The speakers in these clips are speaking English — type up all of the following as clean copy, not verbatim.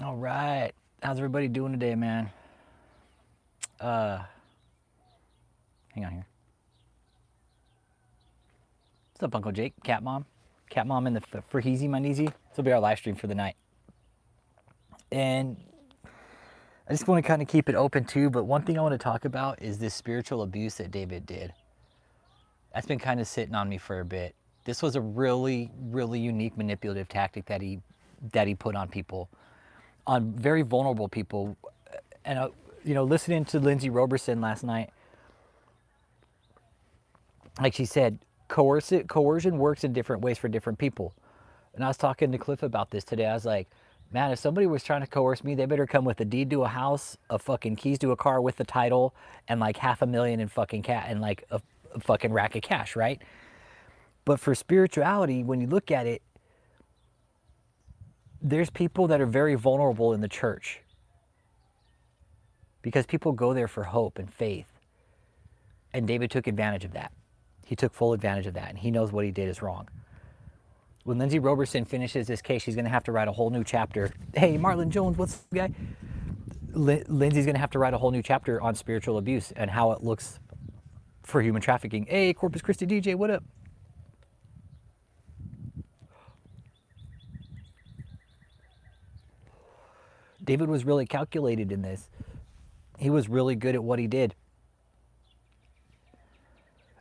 All right. How's everybody doing today, man? Uh, Hang on here. What's up, Uncle Jake? Cat Mom? Cat Mom in the Fraheezy Mandeezy. This will be our live stream for the night. And I just want to kind of keep it open too, but one thing I want to talk about is this spiritual abuse that David did. That's been kind of sitting on me for a bit. This was a really, really unique manipulative tactic that he put on people, on very vulnerable people. And listening to Lindsay Roberson last night, like she said, coercion works in different ways for different people. And I was talking to Cliff about this today. I was like, man, if somebody was trying to coerce me, they better come with a deed to a house, a fucking keys to a car with the title, and like $500,000 in fucking cat and like a fucking rack of cash, right? But for spirituality, when you look at it, there's people that are very vulnerable in the church because people go there for hope and faith. And David took advantage of that. He took full advantage of that, and he knows what he did is wrong. When Lindsay Roberson finishes this case, she's going to have to write a whole new chapter. Hey, Marlon Jones, what's up, guy? Lindsay's going to have to write a whole new chapter on spiritual abuse and how it looks for human trafficking. Hey, Corpus Christi DJ, what up? David was really calculated in this. He was really good at what he did.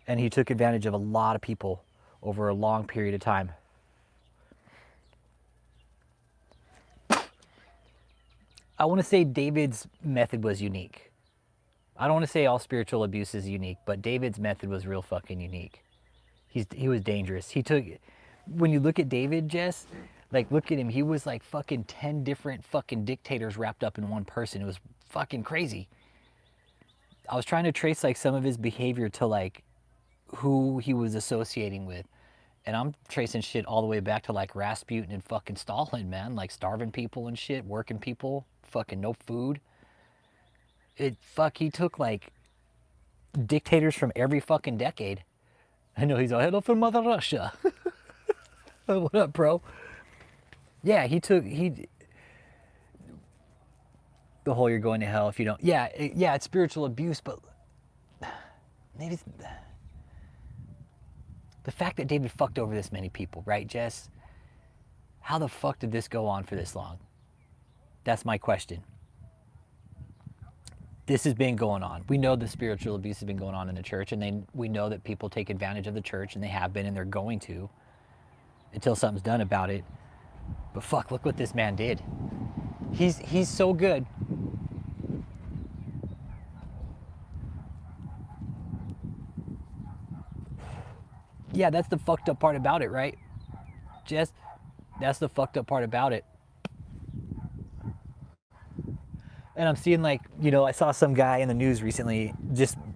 And he took advantage of a lot of people over a long period of time. I want to say David's method was unique. I don't want to say all spiritual abuse is unique, but David's method was real fucking unique. He was dangerous. When you look at David, Jess, like look at him, he was like fucking 10 different fucking dictators wrapped up in one person. It was fucking crazy. I was trying to trace like some of his behavior to like who he was associating with. And I'm tracing shit all the way back to like Rasputin and fucking Stalin, man. Like starving people and shit, working people, fucking no food. He took like dictators from every fucking decade. I know he's all, hello from Mother Russia. What up, bro? Yeah, the whole you're going to hell if you don't. Yeah, it's spiritual abuse, but maybe it's the fact that David fucked over this many people, right, Jess? How the fuck did this go on for this long? That's my question. This has been going on. We know the spiritual abuse has been going on in the church, and we know that people take advantage of the church, and they have been, and they're going to, until something's done about it. But fuck, look what this man did. He's so good. Yeah, that's the fucked up part about it, right? Jess, that's the fucked up part about it. And I'm seeing like, I saw some guy in the news recently,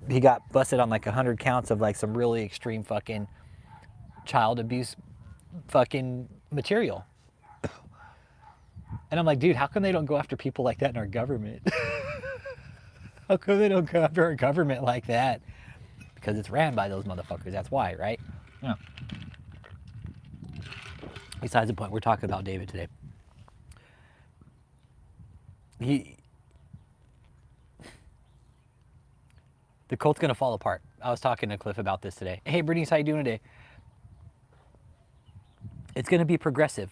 he got busted on like 100 counts of like some really extreme fucking child abuse fucking material. And I'm like, dude, how come they don't go after people like that in our government? How come they don't go after our government like that? Because it's ran by those motherfuckers, that's why, right? Yeah. Besides the point, we're talking about David today. The cult's gonna fall apart. I was talking to Cliff about this today. Hey, Brittany, how you doing today? It's gonna be progressive.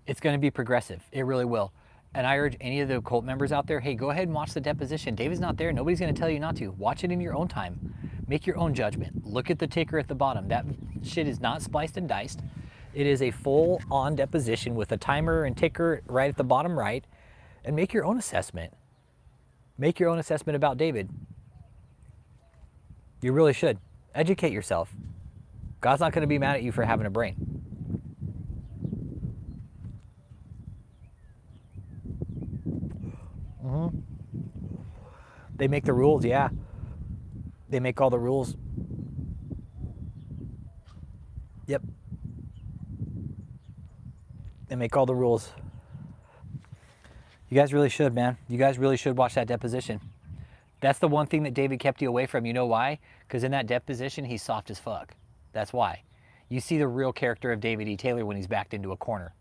It's gonna be progressive. It really will. And I urge any of the cult members out there, hey, go ahead and watch the deposition. David's not there. Nobody's gonna tell you not to. Watch it in your own time. Make your own judgment. Look at the ticker at the bottom. That shit is not spliced and diced. It is a full-on deposition with a timer and ticker right at the bottom right. And make your own assessment. Make your own assessment about David. You really should. Educate yourself. God's not going to be mad at you for having a brain. Mm-hmm. They make the rules, yeah. They make all the rules. Yep. They make all the rules. You guys really should, man. You guys really should watch that deposition. That's the one thing that David kept you away from. You know why? Because in that deposition, he's soft as fuck. That's why. You see the real character of David E. Taylor when he's backed into a corner.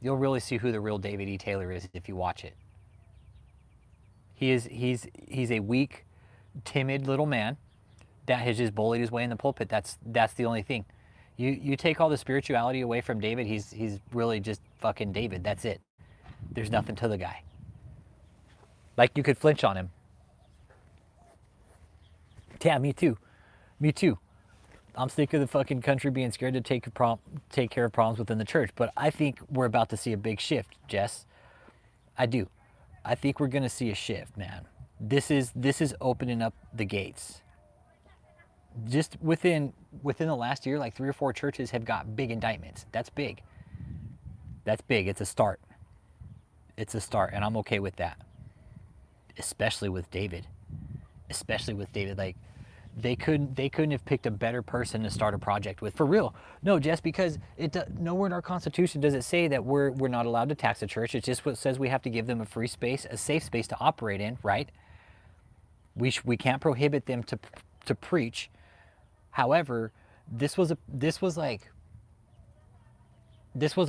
You'll really see who the real David E. Taylor is if you watch it. He's a weak, timid little man that has just bullied his way in the pulpit. That's the only thing. You take all the spirituality away from David, he's really just fucking David. That's it. There's nothing to the guy. Like, you could flinch on him. Yeah, me too. Me too. I'm sick of the fucking country being scared to take care of problems within the church. But I think we're about to see a big shift, Jess. I do. I think we're gonna see a shift, man. This is opening up the gates. Just within the last year, like 3 or 4 churches have got big indictments. That's big. That's big. It's a start. It's a start, and I'm okay with that. Especially with David. Especially with David. Like, they couldn't have picked a better person to start a project with, for real. No, just because nowhere in our Constitution does it say that we're not allowed to tax a church. It's just what says we have to give them a free space, a safe space to operate in, right? We can't prohibit them to preach. However, this was a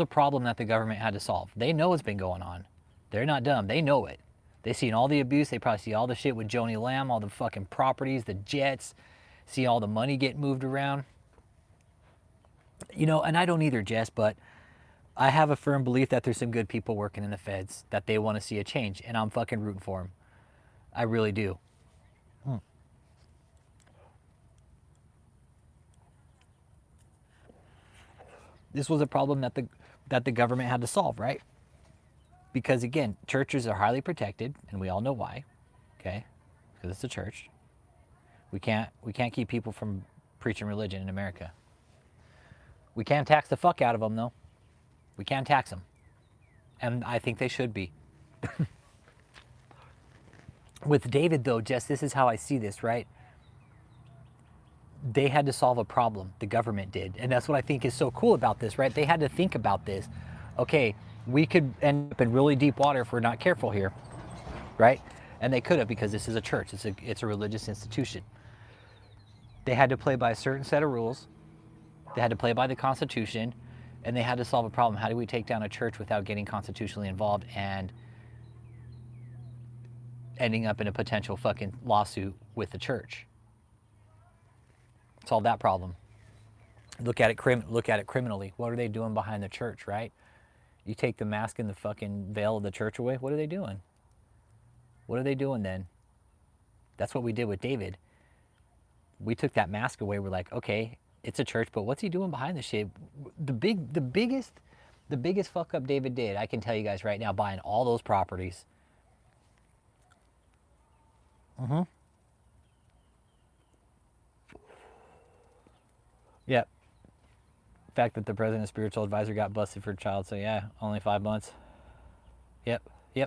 problem that the government had to solve. They know it's been going on. They're not dumb. They know it. They seen all the abuse. They probably see all the shit with Joni Lamb, all the fucking properties, the jets, see all the money get moved around. You know, and I don't either, Jess, but I have a firm belief that there's some good people working in the feds, that they want to see a change, and I'm fucking rooting for them. I really do. This was a problem that the government had to solve, right? Because again, churches are highly protected, and we all know why. Okay, because it's a church. We can't keep people from preaching religion in America. We can tax the fuck out of them, though. We can tax them, and I think they should be. With David, though, Jess, this is how I see this, right? They had to solve a problem. The government did, and that's what I think is so cool about this, right? They had to think about this. Okay, we could end up in really deep water if we're not careful here, right? And they could have, because this is a church. It's a religious institution. They had to play by a certain set of rules. They had to play by the Constitution, and they had to solve a problem. How do we take down a church without getting constitutionally involved and ending up in a potential fucking lawsuit with the church? Solve that problem. Look at it criminally. What are they doing behind the church, right? You take the mask and the fucking veil of the church away, what are they doing? What are they doing then? That's what we did with David. We took that mask away. We're like, okay, it's a church, but what's he doing behind the shit? The biggest fuck up David did, I can tell you guys right now, buying all those properties. Yep. The fact that the president's spiritual advisor got busted for child, so yeah, only 5 months. Yep. Yeah.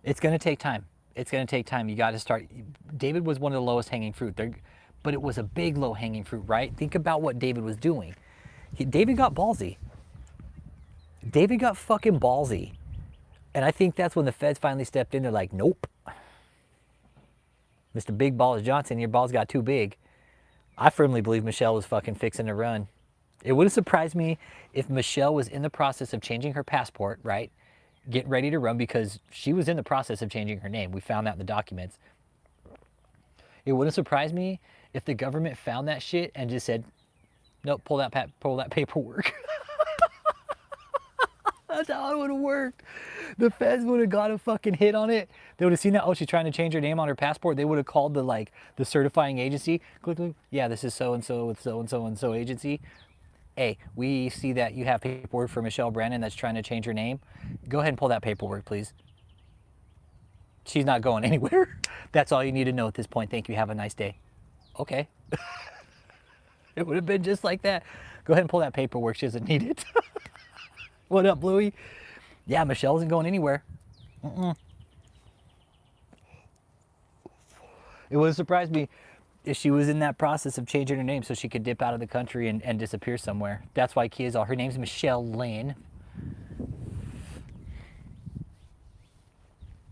It's going to take time. It's going to take time. You got to start. David was one of the lowest hanging fruit. But it was a big low hanging fruit, right? Think about what David was doing. David got ballsy. David got fucking ballsy. And I think that's when the feds finally stepped in. They're like, nope. Mr. Big Balls Johnson, your balls got too big. I firmly believe Michelle was fucking fixing to run. It wouldn't surprise me if Michelle was in the process of changing her passport, right? Getting ready to run, because she was in the process of changing her name. We found that in the documents. It wouldn't surprise me if the government found that shit and just said, nope, pull that paperwork. That's how it would have worked. The feds would have got a fucking hit on it. They would have seen that, oh, she's trying to change her name on her passport. They would have called the certifying agency. Click, click. Yeah, this is so-and-so with so-and-so and so agency. Hey, we see that you have paperwork for Michelle Brennan that's trying to change her name. Go ahead and pull that paperwork, please. She's not going anywhere. That's all you need to know at this point. Thank you. Have a nice day. Okay. It would have been just like that. Go ahead and pull that paperwork. She doesn't need it. What up, Bluey? Yeah, Michelle isn't going anywhere. It wouldn't surprise me if she was in that process of changing her name so she could dip out of the country and disappear somewhere. That's why Kia's her name's Michelle Lynn.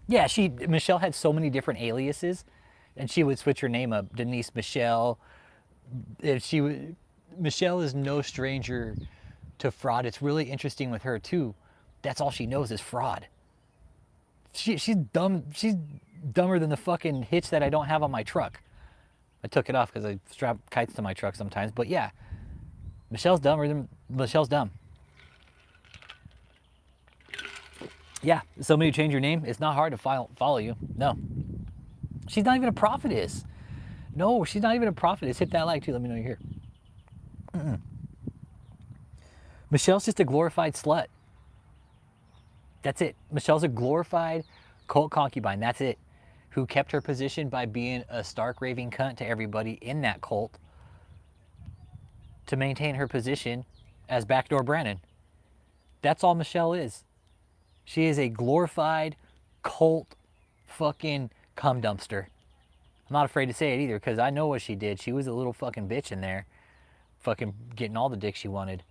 Yeah, Michelle had so many different aliases, and she would switch her name up. Denise Michelle. Michelle is no stranger to fraud. It's really interesting with her too. That's all she knows is fraud. She's dumb. She's dumber than the fucking hitch that I don't have on my truck. I took it off because I strap kites to my truck sometimes. But yeah, Michelle's dumb. Yeah, somebody change your name. It's not hard to follow you. No, she's not even a prophetess. No, she's not even a prophetess. Hit that like too. Let me know you're here. Michelle's just a glorified slut. That's it. Michelle's a glorified cult concubine. That's it. Who kept her position by being a stark raving cunt to everybody in that cult to maintain her position as backdoor Brannon. That's all Michelle is. She is a glorified cult fucking cum dumpster. I'm not afraid to say it either because I know what she did. She was a little fucking bitch in there, fucking getting all the dick she wanted.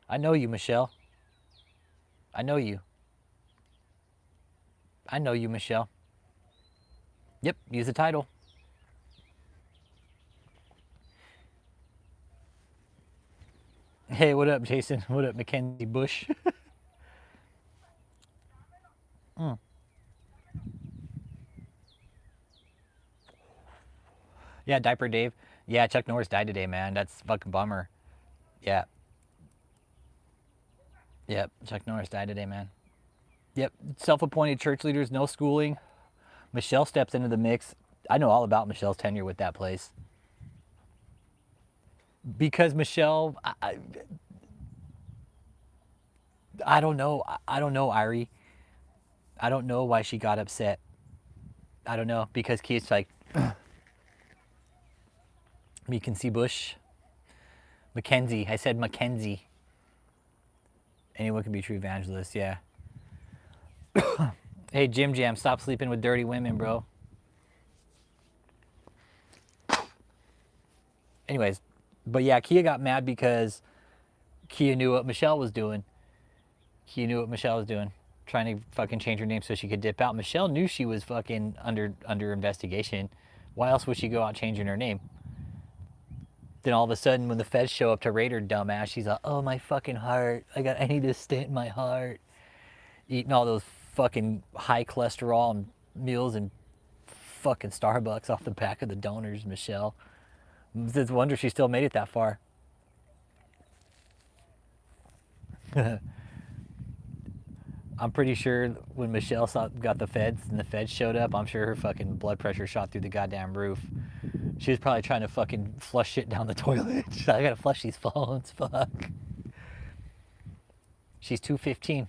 I know you, Michelle. I know you. I know you, Michelle. Yep, use the title. Hey, what up, Jason? What up, Mackenzie Bush? Yeah, Diaper Dave. Yeah, Chuck Norris died today, man. That's a fucking bummer. Yeah. Yep, Chuck Norris died today, man. Yep, self-appointed church leaders, no schooling. Michelle steps into the mix. I know all about Michelle's tenure with that place. Because Michelle, I don't know. I don't know, Irie. I don't know why she got upset. I don't know. Because Keith's like, Mackenzie Bush. Mackenzie. I said Mackenzie. Anyone can be a true evangelist, yeah. Hey, Jim Jam, stop sleeping with dirty women, bro. Anyways, but yeah, Kia got mad because Kia knew what Michelle was doing. Kia knew what Michelle was doing. Trying to fucking change her name so she could dip out. Michelle knew she was fucking under investigation. Why else would she go out changing her name? Then all of a sudden, when the feds show up to raid her dumbass, she's like, oh, my fucking heart. I need to stent my heart. Eating all those fucking high cholesterol and meals and fucking Starbucks off the back of the donors, Michelle. It's a wonder she still made it that far. I'm pretty sure when Michelle got the feds and the feds showed up, I'm sure her fucking blood pressure shot through the goddamn roof. She was probably trying to fucking flush shit down the toilet. I gotta flush these phones, fuck. She's 215.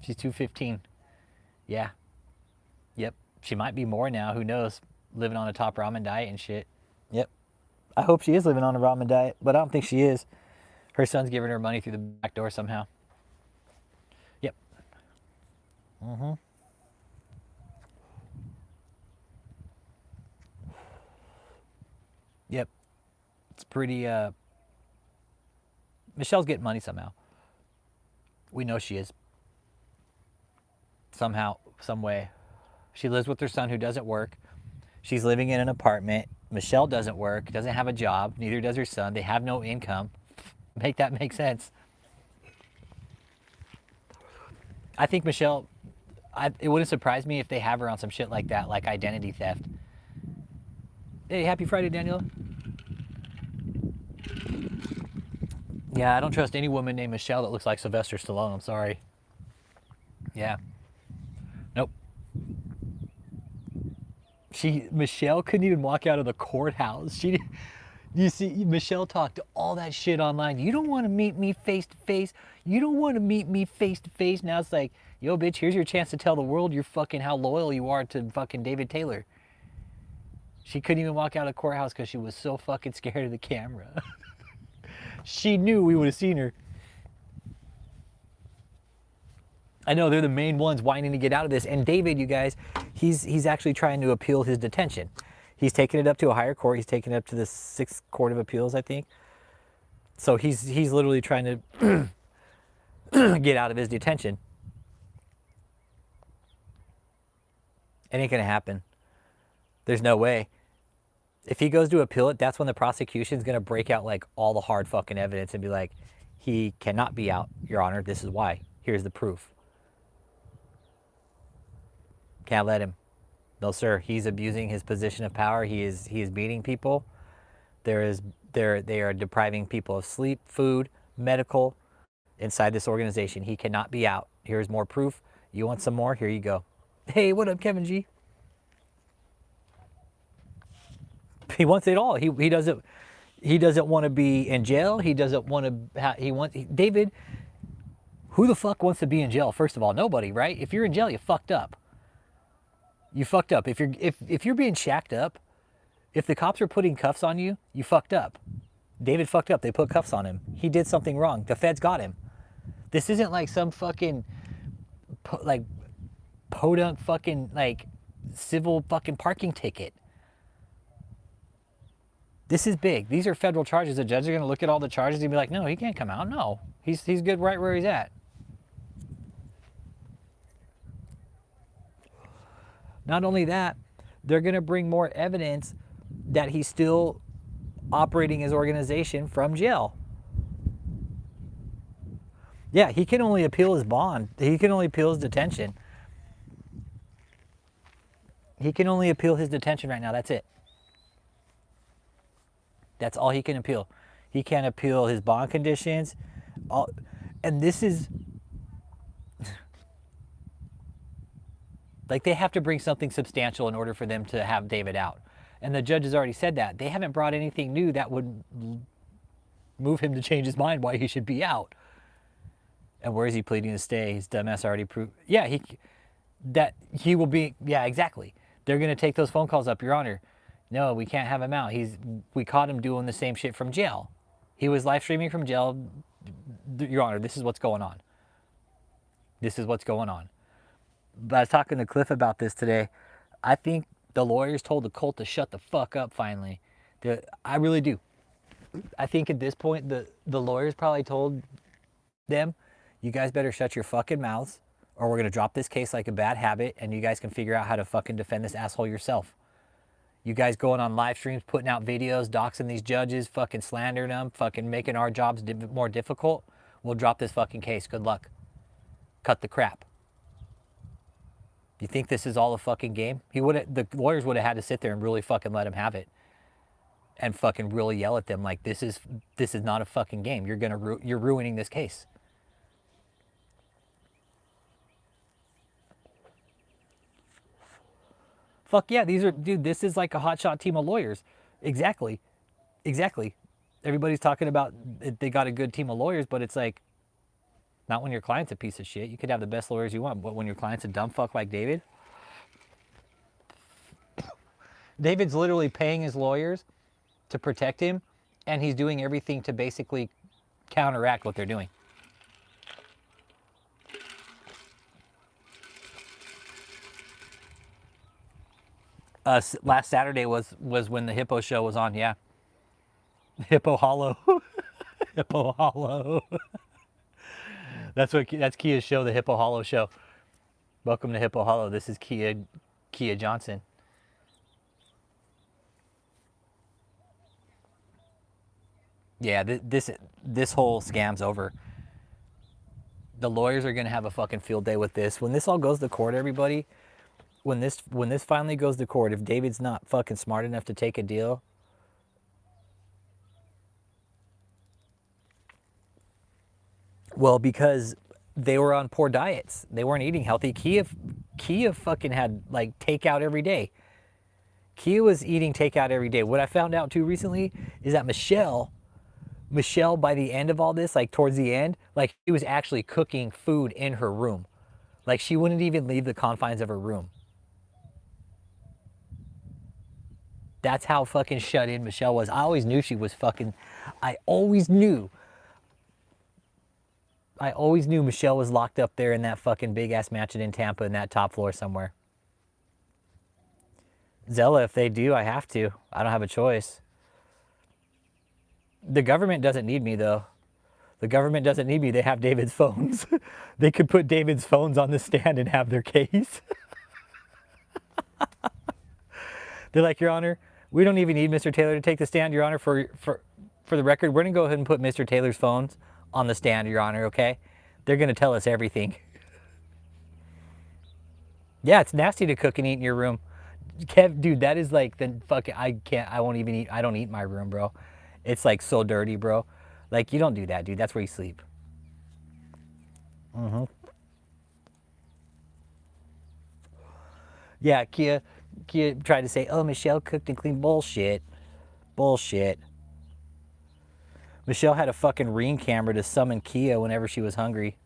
She's 215. Yeah. Yep. She might be more now, who knows? Living on a top ramen diet and shit. Yep. I hope she is living on a ramen diet, but I don't think she is. Her son's giving her money through the back door somehow. Yep. Mm-hmm. Yep. It's pretty, Michelle's getting money somehow. We know she is. Somehow, some way. She lives with her son who doesn't work. She's living in an apartment. Michelle doesn't work, doesn't have a job, neither does her son. They have no income. Make that make sense. I think Michelle, it wouldn't surprise me if they have her on some shit like that, like identity theft. Hey, happy Friday, Daniela. Yeah, I don't trust any woman named Michelle that looks like Sylvester Stallone. I'm sorry. Yeah. Nope. Michelle couldn't even walk out of the courthouse. You see, Michelle talked all that shit online. You don't want to meet me face to face. You don't want to meet me face to face. Now it's like, yo, bitch, here's your chance to tell the world you're fucking how loyal you are to fucking David Taylor. She couldn't even walk out of the courthouse because she was so fucking scared of the camera. She knew we would have seen her. I know they're the main ones whining to get out of this. And David, you guys, he's actually trying to appeal his detention. He's taking it up to a higher court. He's taking it up to the 6th Court of Appeals, I think. So he's literally trying to get out of his detention. It ain't gonna happen. There's no way. If he goes to appeal it, that's when the prosecution's gonna break out like all the hard fucking evidence and be like, He cannot be out, Your Honor. This is why. Here's the proof. Can't let him. No, sir. He's abusing his position of power. He is beating people. They are depriving people of sleep, food, medical inside this organization. He cannot be out. Here's more proof. You want some more? Here you go. Hey, what up, Kevin G? He wants it all. He doesn't want to be in jail. He doesn't want to David, who the fuck wants to be in jail? First of all, nobody, right? If you're in jail, you fucked up. You fucked up. If you're being shacked up, if the cops are putting cuffs on you, you fucked up. David fucked up. They put cuffs on him. He did something wrong. The feds got him. This isn't like some fucking podunk fucking like civil fucking parking ticket. This is big. These are federal charges. The judges are going to look at all the charges and be like, no, he can't come out. No, he's good right where he's at. Not only that, they're going to bring more evidence that he's still operating his organization from jail. Yeah, he can only appeal his bond. He can only appeal his detention. He can only appeal his detention right now. That's it. That's all he can appeal. He can't appeal his bond conditions. And this is... like, they have to bring something substantial in order for them to have David out. And the judge has already said that. They haven't brought anything new that would move him to change his mind why he should be out. And where is he pleading to stay? His dumbass already proved... yeah, he will be... yeah, exactly. They're going to take those phone calls up, Your Honor. No, we can't have him out. We caught him doing the same shit from jail. He was live streaming from jail. Your Honor, this is what's going on. This is what's going on. But I was talking to Cliff about this today. I think the lawyers told the cult to shut the fuck up finally. I really do. I think at this point, the lawyers probably told them, you guys better shut your fucking mouths or we're going to drop this case like a bad habit and you guys can figure out how to fucking defend this asshole yourself. You guys going on live streams, putting out videos, doxing these judges, fucking slandering them, fucking making our jobs more difficult. We'll drop this fucking case. Good luck. Cut the crap. You think this is all a fucking game? The lawyers would have had to sit there and really fucking let him have it. And fucking really yell at them like, this is not a fucking game. You're ruining this case. Fuck yeah, dude, this is like a hotshot team of lawyers. Exactly. Everybody's talking about they got a good team of lawyers, but it's like, not when your client's a piece of shit. You could have the best lawyers you want, but when your client's a dumb fuck like David. David's literally paying his lawyers to protect him, and he's doing everything to basically counteract what they're doing. Last Saturday was when the Hippo show was on, yeah. Hippo Hollow. Hippo Hollow. That's Kia's show, the Hippo Hollow show. Welcome to Hippo Hollow. This is Kia Johnson. Yeah, this whole scam's over. The lawyers are gonna have a fucking field day with this. When this all goes to court, everybody, when this finally goes to court, if David's not fucking smart enough to take a deal, well, because they were on poor diets, they weren't eating healthy. Kia fucking had like takeout every day. Kia was eating takeout every day. What I found out too recently is that Michelle, by the end of all this, like towards the end, like she was actually cooking food in her room. Like she wouldn't even leave the confines of her room. That's how fucking shut in Michelle was. I always knew she was fucking, I always knew Michelle was locked up there in that fucking big ass mansion in Tampa in that top floor somewhere. Zella, if they do, I have to. I don't have a choice. The government doesn't need me though. The government doesn't need me. They have David's phones. They could put David's phones on the stand and have their case. They're like, Your Honor, we don't even need Mr. Taylor to take the stand, Your Honor. For the record, we're gonna go ahead and put Mr. Taylor's phones on the stand, Your Honor, okay? They're going to tell us everything. Yeah, it's nasty to cook and eat in your room. Kev, dude, that is like the fucking, I won't even eat, I don't eat in my room, bro. It's like so dirty, bro. Like, you don't do that, dude. That's where you sleep. Yeah, Kia tried to say, oh, Michelle cooked and cleaned. Bullshit. Bullshit. Michelle had a fucking Ring camera to summon Kia whenever she was hungry.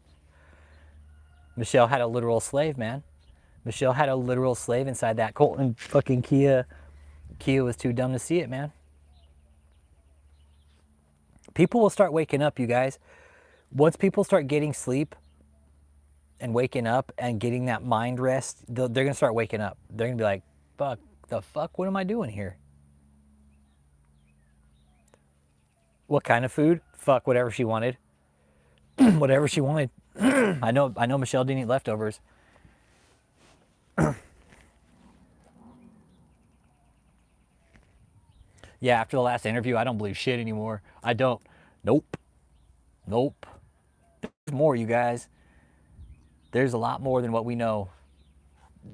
Michelle had a literal slave, man. Michelle had a literal slave inside that Colt, and fucking Kia was too dumb to see it, man. People will start waking up, you guys. Once people start getting sleep and waking up and getting that mind rest, they're going to start waking up. They're going to be like, fuck, the fuck, what am I doing here? What kind of food? Fuck, whatever she wanted. Whatever she wanted. I know Michelle didn't eat leftovers. Yeah, after the last interview, I don't believe shit anymore. I don't. Nope. Nope. There's more, you guys. There's a lot more than what we know.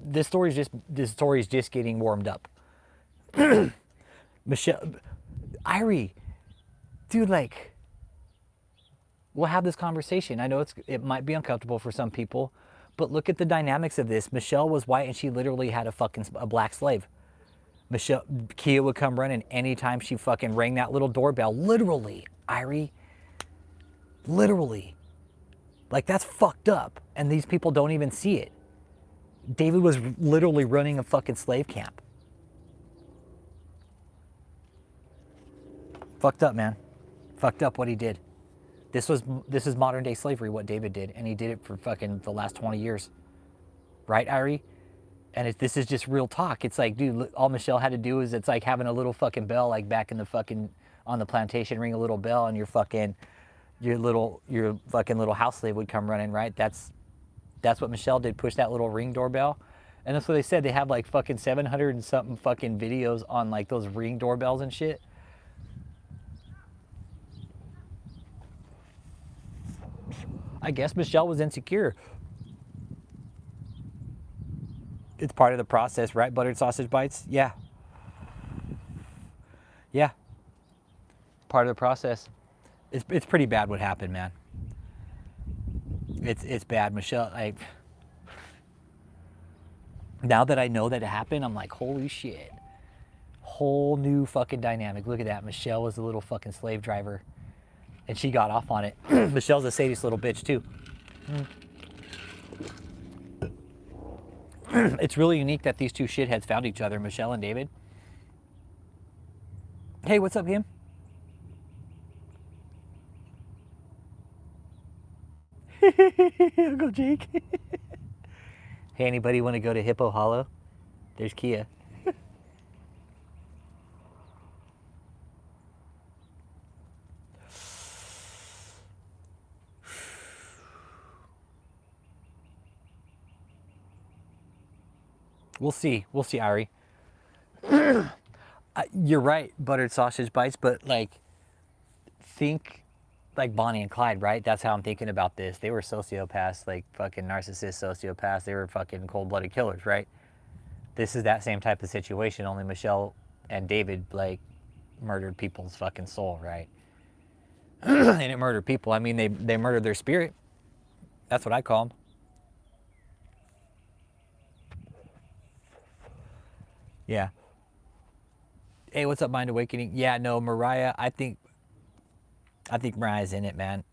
This story's just getting warmed up. Michelle, Irie, dude, like, we'll have this conversation. I know it might be uncomfortable for some people, but look at the dynamics of this. Michelle was white and she literally had a black slave. Kia would come running anytime she fucking rang that little doorbell. Literally, Irie. Literally. Like, that's fucked up. And these people don't even see it. David was literally running a fucking slave camp. Fucked up, man. Fucked up what he did. This is modern day slavery, what David did. And he did it for fucking the last 20 years. Right, Irie? And this is just real talk. It's like, dude, all Michelle had to do is, it's like having a little fucking bell, like back in the fucking, on the plantation, ring a little bell, and your fucking little house slave would come running, right? That's what Michelle did, push that little Ring doorbell. And that's what they said. They have like fucking 700 and something fucking videos on like those Ring doorbells and shit. I guess Michelle was insecure. It's part of the process, right? Buttered sausage bites? Yeah. Yeah. Part of the process. It's pretty bad what happened, man. It's bad. Michelle, now that I know that it happened, I'm like, holy shit. Whole new fucking dynamic. Look at that. Michelle was a little fucking slave driver. And she got off on it. Michelle's a sadist little bitch, too. It's really unique that these two shitheads found each other, Michelle and David. Hey, what's up, him? Uncle Jake. Hey, anybody want to go to Hippo Hollow? There's Kia. We'll see, Irie. You're right, buttered sausage bites, but like, think like Bonnie and Clyde, right? That's how I'm thinking about this. They were sociopaths, like fucking narcissist sociopaths. They were fucking cold-blooded killers, right? This is that same type of situation, only Michelle and David like murdered people's fucking soul, right? They didn't murder people. I mean, they murdered their spirit. That's what I call them. Yeah. Hey, what's up, Mind Awakening? Yeah, no, Mariah, I think Mariah's in it, man.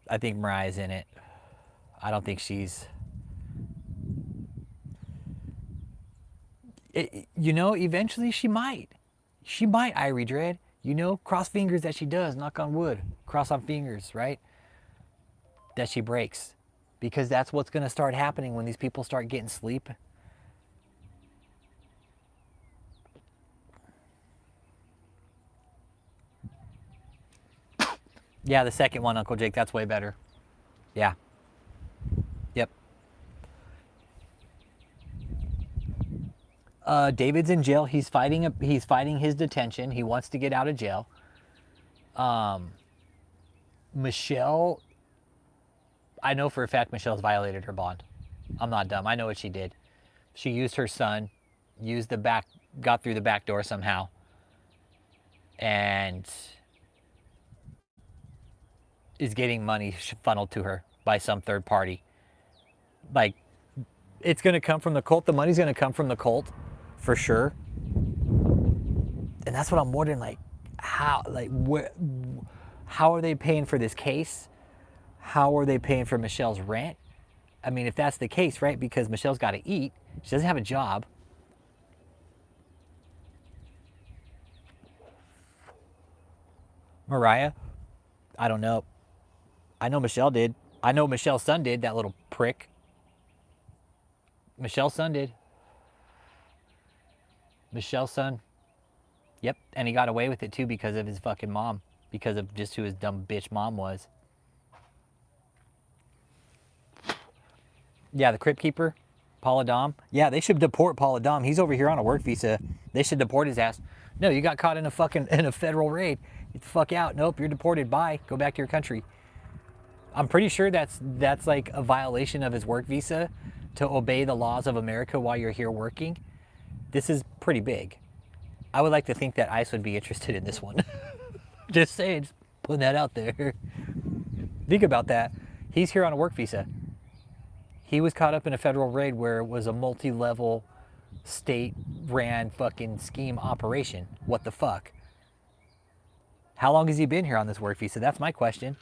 I think Mariah's in it. I don't think she's... eventually she might. She might, Irie Dread. Cross fingers that she does, knock on wood. Cross on fingers, right? That she breaks. Because that's what's going to start happening when these people start getting sleep. Yeah, the second one, Uncle Jake, that's way better. Yeah. Yep. David's in jail. He's fighting his detention. He wants to get out of jail. Michelle, I know for a fact Michelle's violated her bond. I'm not dumb. I know what she did. She used her son, got through the back door somehow, and is getting money funneled to her by some third party. Like, it's going to come from the cult. The money's going to come from the cult for sure. And that's what I'm wondering, like, how are they paying for this case? How are they paying for Michelle's rent? I mean, if that's the case, right? Because Michelle's got to eat. She doesn't have a job. Mariah, I don't know. I know Michelle did. I know Michelle's son did, that little prick. Michelle's son did. Michelle's son. Yep. And he got away with it too because of his fucking mom. Because of just who his dumb bitch mom was. Yeah, the Crypt Keeper, Paul Adam. Yeah, they should deport Paul Adam. He's over here on a work visa. They should deport his ass. No, you got caught in a federal raid. Get the fuck out. Nope, you're deported. Bye. Go back to your country. I'm pretty sure that's like a violation of his work visa to obey the laws of America while you're here working. This is pretty big. I would like to think that ICE would be interested in this one. Just saying, just putting that out there. Think about that. He's here on a work visa. He was caught up in a federal raid where it was a multi-level state-ran fucking scheme operation. What the fuck? How long has he been here on this work visa? That's my question.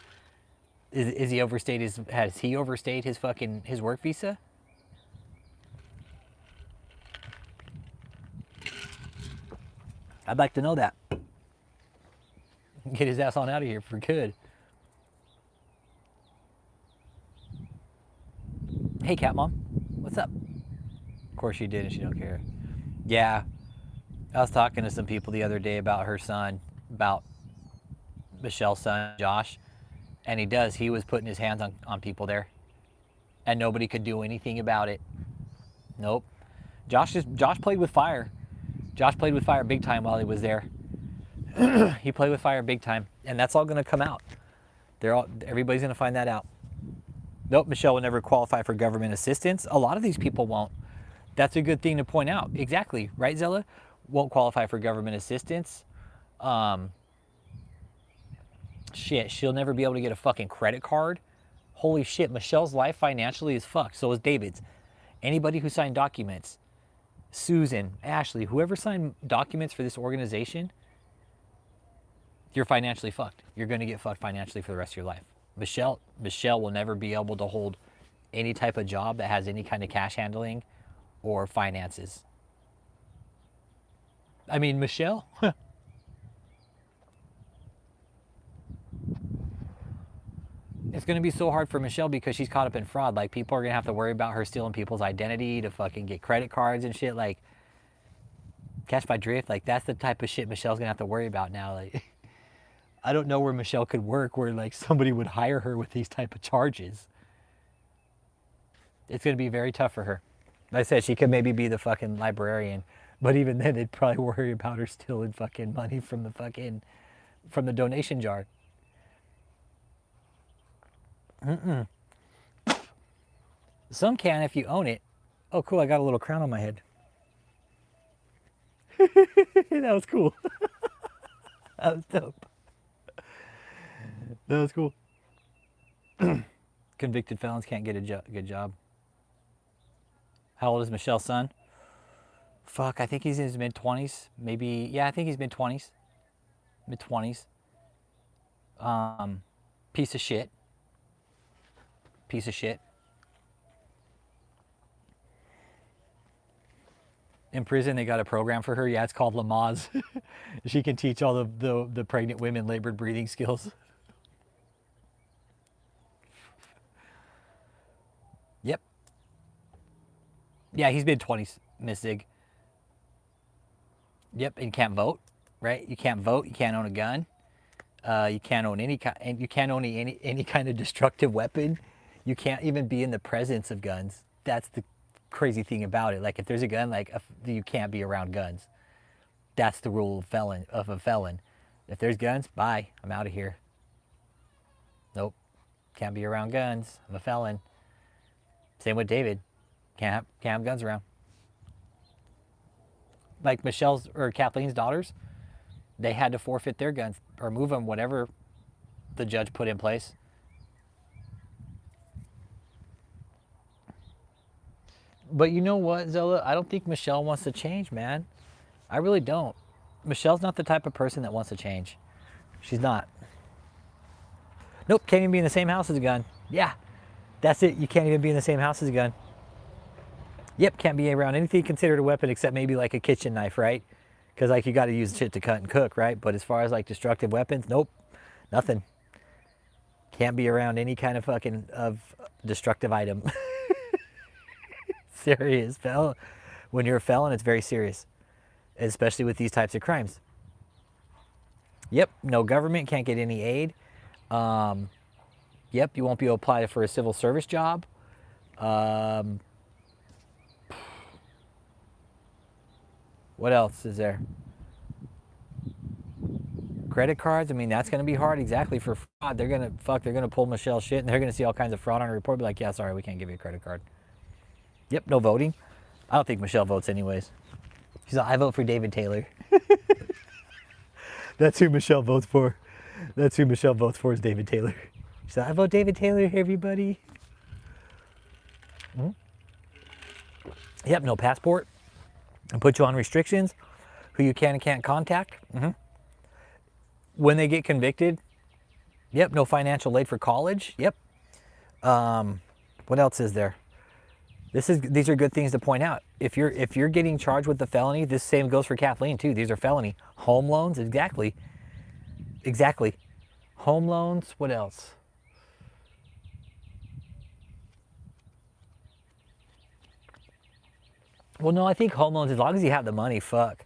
Has he overstayed his work visa? I'd like to know that. Get his ass on out of here for good. Hey, Cat Mom. What's up? Of course she did and she don't care. Yeah. I was talking to some people the other day about her son, about Michelle's son, Josh. And he was putting his hands on people there. And nobody could do anything about it. Nope. Josh played with fire. Josh played with fire big time while he was there. He played with fire big time. And that's all going to come out. Everybody's going to find that out. Nope, Michelle will never qualify for government assistance. A lot of these people won't. That's a good thing to point out. Exactly. Right, Zella? Won't qualify for government assistance. Shit, she'll never be able to get a fucking credit card. Holy shit, Michelle's life financially is fucked. So is David's. Anybody who signed documents, Susan, Ashley, whoever signed documents for this organization, you're financially fucked. You're going to get fucked financially for the rest of your life. Michelle will never be able to hold any type of job that has any kind of cash handling or finances. I mean, Michelle, it's going to be so hard for Michelle because she's caught up in fraud. Like, people are going to have to worry about her stealing people's identity to fucking get credit cards and shit. Like, catch my drift. Like, that's the type of shit Michelle's going to have to worry about now. Like, I don't know where Michelle could work where, like, somebody would hire her with these type of charges. It's going to be very tough for her. Like I said, she could maybe be the fucking librarian, but even then they'd probably worry about her stealing fucking money from the donation jar. Some can if you own it. Oh, cool, I got a little crown on my head. That was cool. That was dope. That was cool. Convicted felons can't get a good job. How old is Michelle's son? Fuck, I think he's in his mid-20s. Maybe, yeah, I think he's mid-20s. Mid-20s. Piece of shit. Piece of shit. In prison, they got a program for her. Yeah, it's called Lamaze. She can teach all the pregnant women labored breathing skills. Yep. Yeah, he's mid-20s, Miss Zig. Yep, and you can't vote, right? You can't vote. You can't own a gun. You can't own any kind of destructive weapon. You can't even be in the presence of guns. That's the crazy thing about it. Like, if there's a gun, like, you can't be around guns. That's the rule of a felon. If there's guns, bye. I'm out of here. Nope. Can't be around guns. I'm a felon. Same with David. Can't have guns around. Like Michelle's or Kathleen's daughters, they had to forfeit their guns or move them, whatever the judge put in place. But you know what, Zola? I don't think Michelle wants to change, man. I really don't. Michelle's not the type of person that wants to change. She's not. Nope, can't even be in the same house as a gun. Yeah, that's it. You can't even be in the same house as a gun. Yep, can't be around anything considered a weapon except maybe like a kitchen knife, right? Because like you got to use shit to cut and cook, right? But as far as like destructive weapons, nope, nothing. Can't be around any kind of fucking of destructive item. Serious, felon. When you're a felon, it's very serious, especially with these types of crimes. Yep, no government, can't get any aid. Yep, you won't be able to apply for a civil service job. What else is there? Credit cards, I mean, that's going to be hard exactly for fraud. They're going to pull Michelle's shit and they're going to see all kinds of fraud on a report. Be like, yeah, sorry, we can't give you a credit card. Yep, no voting. I don't think Michelle votes anyways. She's like, I vote for David Taylor. That's who Michelle votes for. That's who Michelle votes for is David Taylor. She's like, I vote David Taylor, everybody. Mm-hmm. Yep, no passport. And put you on restrictions, who you can and can't contact. Mm-hmm. When they get convicted, yep, no financial aid for college. Yep. What else is there? These are good things to point out. If you're getting charged with the felony, this same goes for Kathleen too. These are felony. Home loans, exactly. Exactly. Home loans, what else? Well, no, I think home loans, as long as you have the money, fuck.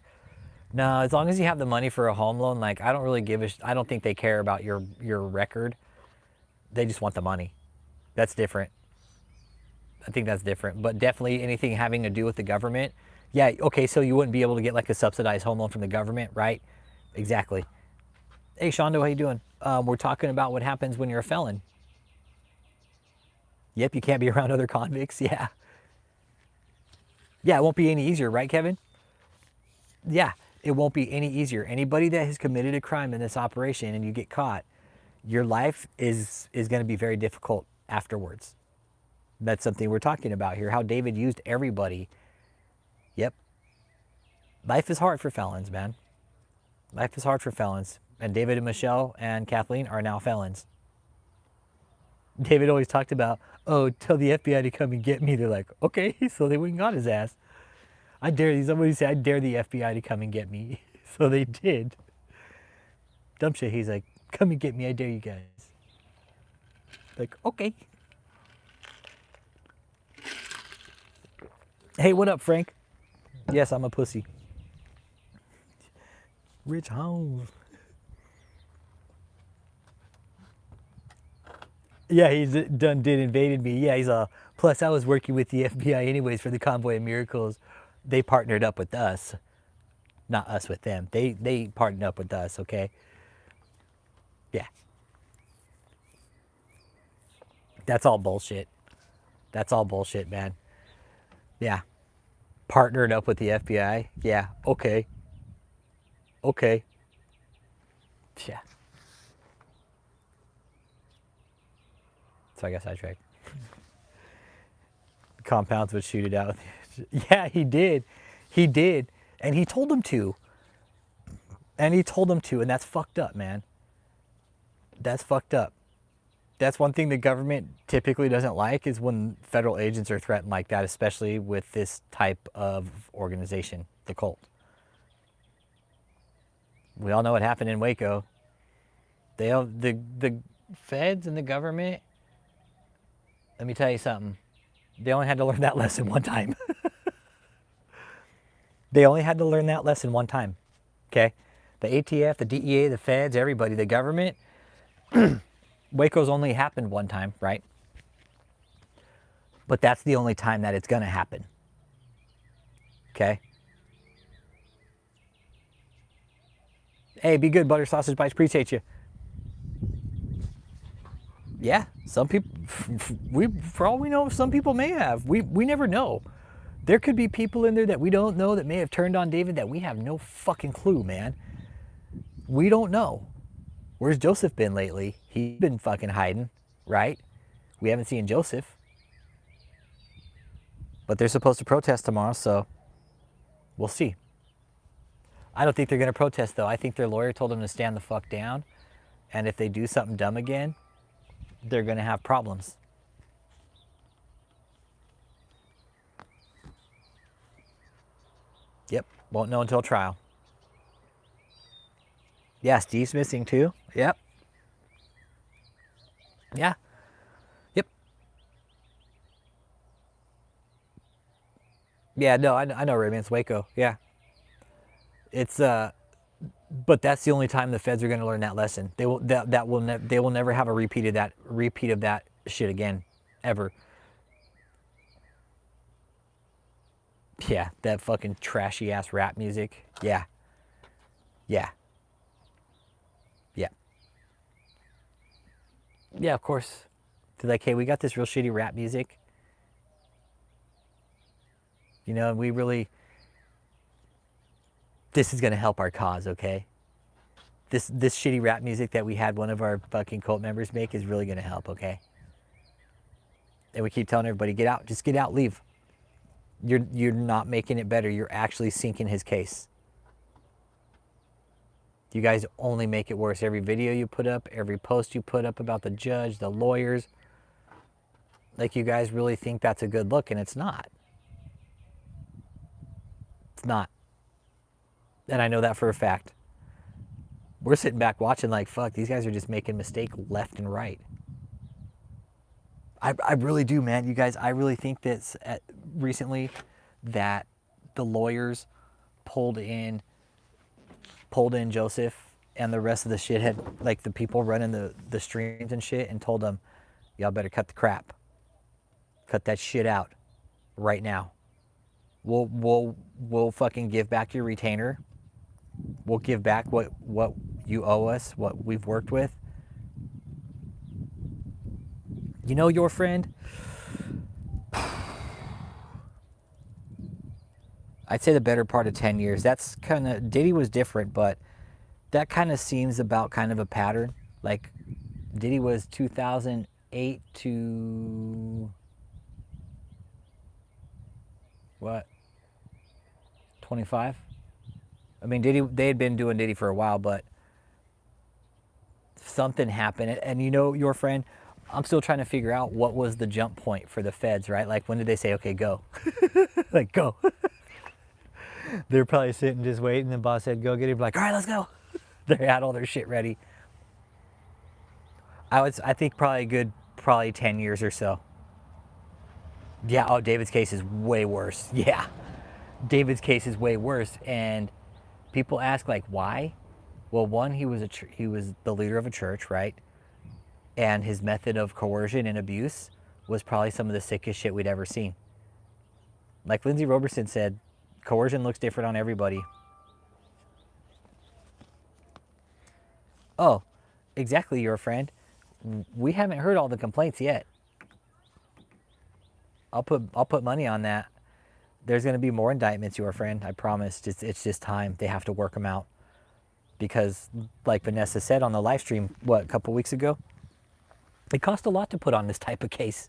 No, as long as you have the money for a home loan, like I don't really I don't think they care about your record. They just want the money. That's different. I think that's different, but definitely anything having to do with the government. Yeah, okay, so you wouldn't be able to get like a subsidized home loan from the government, right? Exactly. Hey, Shondo, how you doing? We're talking about what happens when you're a felon. Yep, you can't be around other convicts. Yeah. Yeah, it won't be any easier, right, Kevin? Yeah, it won't be any easier. Anybody that has committed a crime in this operation and you get caught, your life is going to be very difficult afterwards. That's something we're talking about here, how David used everybody. Yep. Life is hard for felons, man. Life is hard for felons. And David and Michelle and Kathleen are now felons. David always talked about, oh, tell the FBI to come and get me. They're like, okay, so they went and got his ass. I dare you. Somebody said, I dare the FBI to come and get me. So they did. Dumb shit. He's like, come and get me. I dare you guys. Like, okay. Hey, what up, Frank? Yes, I'm a pussy. Rich Holmes. Yeah, he's did invaded me. Yeah, he's a, plus I was working with the FBI anyways for the Convoy of Miracles. They partnered up with us. Not us with them. They partnered up with us, okay? Yeah. That's all bullshit. That's all bullshit, man. Yeah. Partnered up with the FBI. Yeah. Okay. Okay. Yeah. So I guess I tricked. Compounds would shoot it out. Yeah, he did. He did. And he told them to. And he told them to. And that's fucked up, man. That's fucked up. That's one thing the government typically doesn't like is when federal agents are threatened like that, especially with this type of organization, the cult. We all know what happened in Waco. The feds and the government, let me tell you something. They only had to learn that lesson one time. They only had to learn that lesson one time. Okay? The ATF, the DEA, the feds, everybody, the government. Waco's only happened one time, right? But that's the only time that it's going to happen. Okay? Hey, be good, Butter Sausage Bites. Appreciate you. Yeah, some people, for all we know, some people may have. We never know. There could be people in there that we don't know that may have turned on David that we have no fucking clue, man. We don't know. Where's Joseph been lately? He's been fucking hiding, right? We haven't seen Joseph. But they're supposed to protest tomorrow, so we'll see. I don't think they're going to protest, though. I think their lawyer told them to stand the fuck down. And if they do something dumb again, they're going to have problems. Yep, won't know until trial. Yeah, Steve's missing too. Yep. Yeah. Yep. Yeah, no, I know Redman's Waco. Yeah. It's but that's the only time the feds are going to learn that lesson. They will they will never have a repeat of that shit again, ever. Yeah, that fucking trashy ass rap music. Yeah. Yeah. Yeah. Yeah, of course. They're like, hey, we got this real shitty rap music. You know, we really, this is going to help our cause, okay? This shitty rap music that we had one of our fucking cult members make is really going to help, okay? And we keep telling everybody, get out, just get out, leave. You're not making it better. You're actually sinking his case. You guys only make it worse. Every video you put up, every post you put up about the judge, the lawyers, like you guys really think that's a good look, and it's not. It's not. And I know that for a fact. We're sitting back watching like, fuck, these guys are just making mistakes left and right. I really do, man. You guys, I really think that recently that the lawyers pulled in Joseph and the rest of the shithead, like the people running the streams and shit, and told them, y'all better cut the crap. Cut that shit out right now. We'll fucking give back your retainer. We'll give back what you owe us, what we've worked with. You know your friend? I'd say the better part of 10 years. That's kind of, Diddy was different, but that kind of seems about kind of a pattern. Like, Diddy was 2008 to, what, 25? I mean, they had been doing Diddy for a while, but something happened. And you know your friend, I'm still trying to figure out what was the jump point for the feds, right? Like, when did they say, okay, go? Like, go. They're probably sitting just waiting. The boss said, go get him. Like, all right, let's go. They had all their shit ready. I think probably 10 years or so. Yeah, oh, David's case is way worse. Yeah. David's case is way worse. And people ask, like, why? Well, one, he was the leader of a church, right? And his method of coercion and abuse was probably some of the sickest shit we'd ever seen. Like Lindsay Roberson said, coercion looks different on everybody. Oh, exactly, your friend. We haven't heard all the complaints yet. I'll put money on that. There's going to be more indictments, your friend. I promise. It's just time. They have to work them out. Because, like Vanessa said on the live stream, a couple weeks ago, it cost a lot to put on this type of case.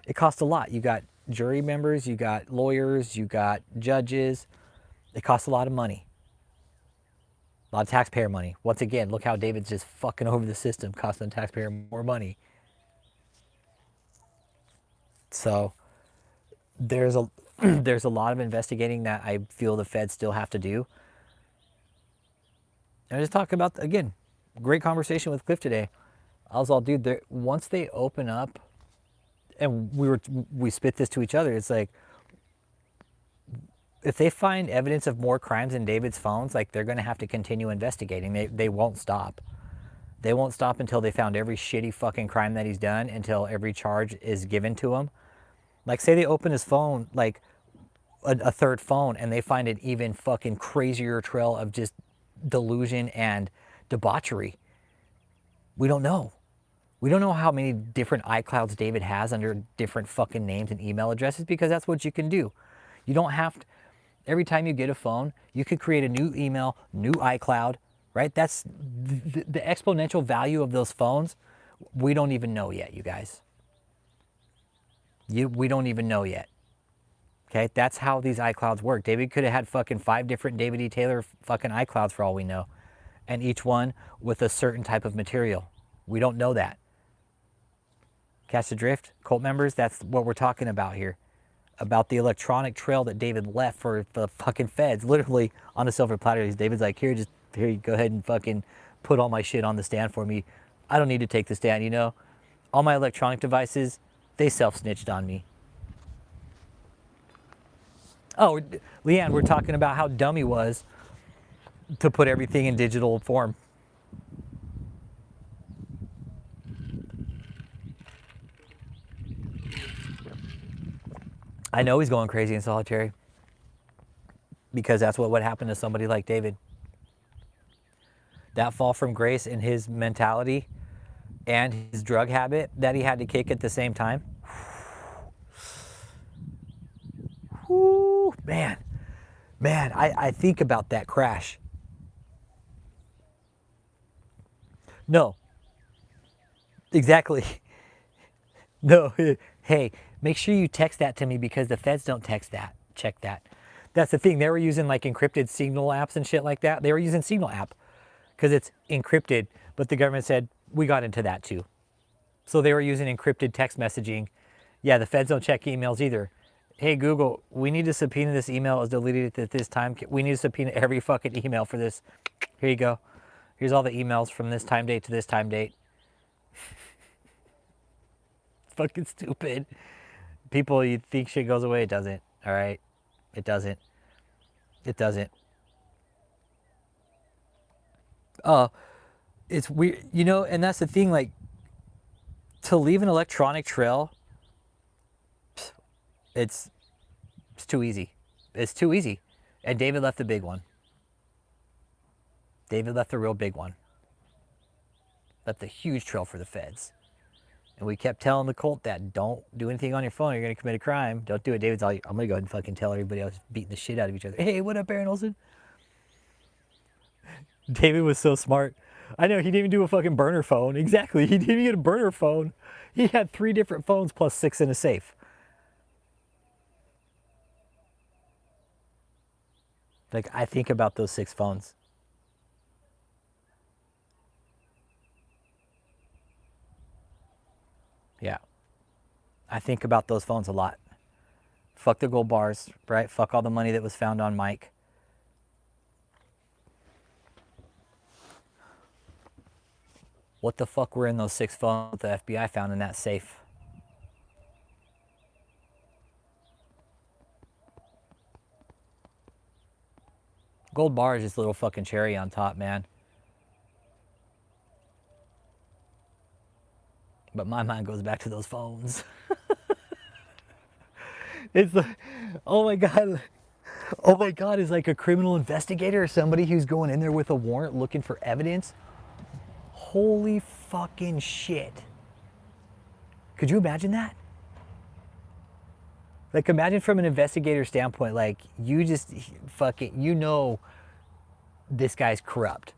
It cost a lot. You got jury members, you got lawyers, you got judges. It costs a lot of money. A lot of taxpayer money. Once again, look how David's just fucking over the system, costing the taxpayer more money. So there's a there's a lot of investigating that I feel the feds still have to do. And I just talk about, again, great conversation with Cliff today. I was all, dude, once they open up, and we spit this to each other, it's like, if they find evidence of more crimes in David's phones, like, they're going to have to continue investigating. They won't stop. They won't stop until they found every shitty fucking crime that he's done, until every charge is given to him. Like, say they open his phone, like a third phone, and they find an even fucking crazier trail of just delusion and debauchery. We don't know. We don't know how many different iClouds David has under different fucking names and email addresses, because that's what you can do. You don't have to, every time you get a phone, you could create a new email, new iCloud, right? That's the exponential value of those phones. We don't even know yet, you guys. We don't even know yet. Okay, that's how these iClouds work. David could have had fucking 5 different David E. Taylor fucking iClouds for all we know. And each one with a certain type of material. We don't know that. Catch the drift? Cult members, that's what we're talking about here. About the electronic trail that David left for the fucking feds, literally on a silver platter. David's like, here, you go ahead and fucking put all my shit on the stand for me. I don't need to take the stand, you know? All my electronic devices, they self-snitched on me. Oh, Leanne, we're talking about how dumb he was to put everything in digital form. I know he's going crazy in solitary, because that's what would happen to somebody like David. That fall from grace in his mentality and his drug habit that he had to kick at the same time. Whew, man, I think about that crash. No, exactly. No, hey, make sure you text that to me, because the feds don't text that. Check that. That's the thing. They were using like encrypted Signal apps and shit like that. They were using Signal app because it's encrypted, but the government said we got into that too. So they were using encrypted text messaging. Yeah, the feds don't check emails either. Hey, Google, we need to subpoena this email. It was deleted at this time. We need to subpoena every fucking email for this. Here you go. Here's all the emails from this time date to this time date. Fucking stupid. People, you think shit goes away. It doesn't. All right? It doesn't. It doesn't. It's weird, you know, and that's the thing, like, to leave an electronic trail, it's too easy. It's too easy. And David left the big one. David left the real big one. Left a huge trail for the feds. And we kept telling the cult that don't do anything on your phone, you're going to commit a crime. Don't do it. David's all, I'm going to go ahead and fucking tell everybody else beating the shit out of each other. Hey, what up, Aaron Olson? David was so smart. I know, he didn't even do a fucking burner phone. Exactly. He didn't even get a burner phone. He had 3 different phones plus 6 in a safe. Like, I think about those 6 phones. Yeah. I think about those phones a lot. Fuck the gold bars, right? Fuck all the money that was found on Mike. What the fuck were in those 6 phones the FBI found in that safe? Gold bar is just a little fucking cherry on top, man. But my mind goes back to those phones. It's like, oh my God. Oh my God, is like a criminal investigator or somebody who's going in there with a warrant looking for evidence. Holy fucking shit. Could you imagine that? Like, imagine from an investigator standpoint, like, you just fucking, you know, this guy's corrupt,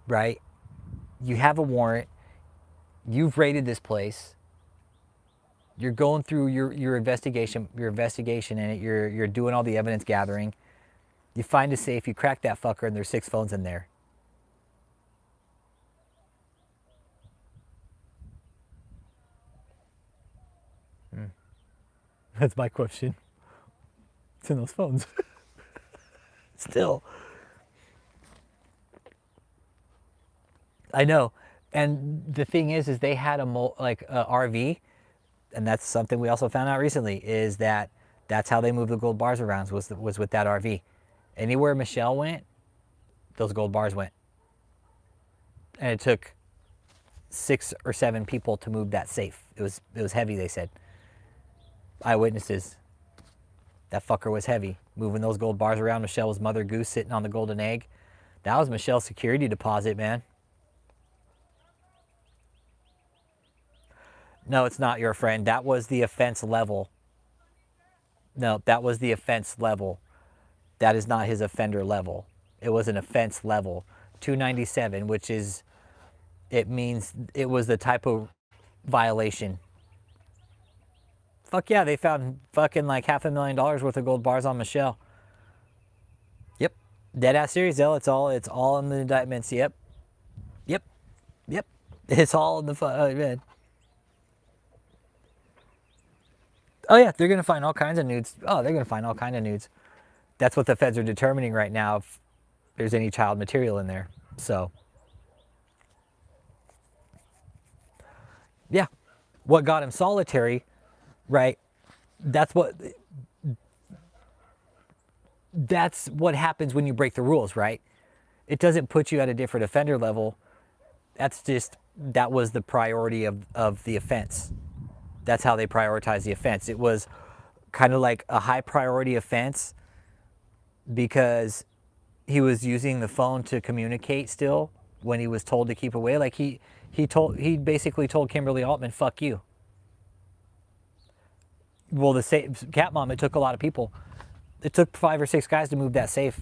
right? You have a warrant. You've raided this place. You're going through your investigation in it. You're doing all the evidence gathering. You find a safe. You crack that fucker, and there's 6 phones in there. That's my question. It's in those phones. Still. I know. And the thing is they had a RV, and that's something we also found out recently, is that that's how they moved the gold bars around, was with that RV. Anywhere Michelle went, those gold bars went. And it took 6 or 7 people to move that safe. It was heavy, they said. Eyewitnesses. That fucker was heavy. Moving those gold bars around. Michelle was Mother Goose sitting on the golden egg. That was Michelle's security deposit, man. No, it's not your friend. That was the offense level. No, that was the offense level. That is not his offender level. It was an offense level. 297, which is, it means it was the type of violation. Fuck yeah, they found fucking like $500,000 worth of gold bars on Michelle. Yep. Dead ass serious, though. It's all in the indictments. Yep. Yep. Yep. It's all in the man. Oh yeah, they're gonna find all kinds of nudes. Oh, they're gonna find all kinds of nudes. That's what the feds are determining right now, if there's any child material in there. So yeah, what got him solitary, right? That's what happens when you break the rules, right? It doesn't put you at a different offender level. That was the priority of the offense. That's how they prioritize the offense. It was kind of like a high priority offense because he was using the phone to communicate still when he was told to keep away. Like he basically told Kimberly Altman, "Fuck you." Well, cat mom, it took a lot of people. It took 5 or 6 guys to move that safe.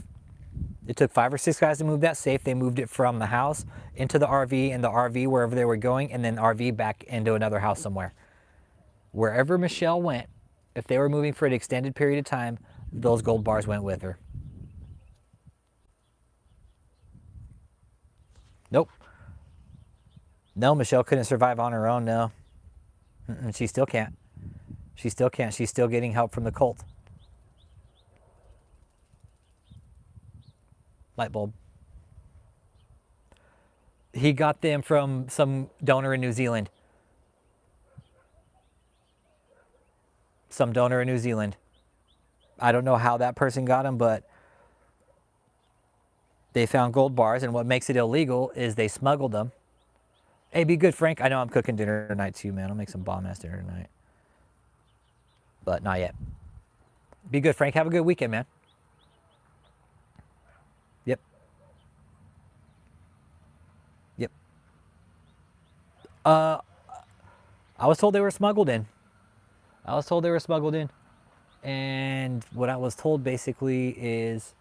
It took 5 or 6 guys to move that safe. They moved it from the house into the RV, and the RV wherever they were going, and then RV back into another house somewhere. Wherever Michelle went, if they were moving for an extended period of time, those gold bars went with her. Nope. No, Michelle couldn't survive on her own, no. She still can't. She still can't. She's still getting help from the cult. Light bulb. He got them from some donor in New Zealand. Some donor in New Zealand. I don't know how that person got them, but they found gold bars, and what makes it illegal is they smuggled them. Hey, be good, Frank. I know I'm cooking dinner tonight too, man. I'll make some bomb-ass dinner tonight. But not yet. Be good, Frank. Have a good weekend, man. Yep. Yep. I was told they were smuggled in. And what I was told basically is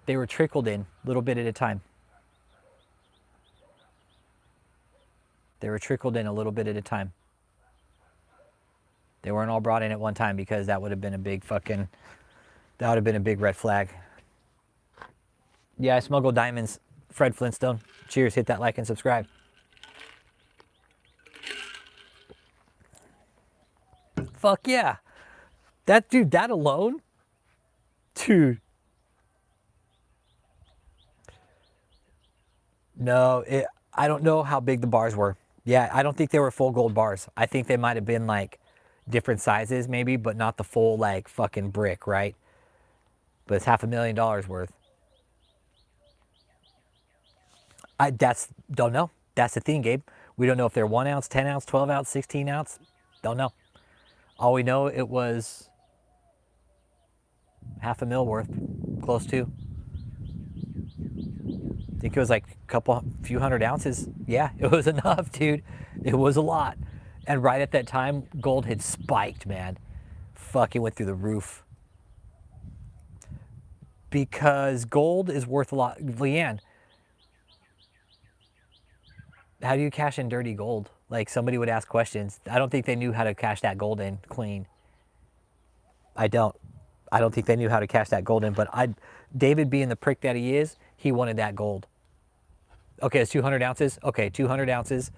they were trickled in a little bit at a time. They weren't all brought in at one time because that would have been a big red flag. Yeah, I smuggled diamonds. Fred Flintstone. Cheers. Hit that like and subscribe. Fuck yeah. That alone? Dude. No, I don't know how big the bars were. Yeah, I don't think they were full gold bars. I think they might have been like different sizes maybe, but not the full like fucking brick, right? But it's $500,000 worth. Don't know. That's the thing, Gabe. We don't know if they're 1 ounce, 10 ounce, 12 ounce, 16 ounce. Don't know. All we know, it was $500,000 worth, close to. I think it was like a few hundred ounces. Yeah, it was enough, dude. It was a lot. And right at that time, gold had spiked, man. Fucking went through the roof. Because gold is worth a lot. Leanne, how do you cash in dirty gold? Like somebody would ask questions. I don't think they knew how to cash that gold in clean. I don't think they knew how to cash that gold in, but David being the prick that he is, he wanted that gold. Okay, it's 200 ounces. Okay, 200 ounces.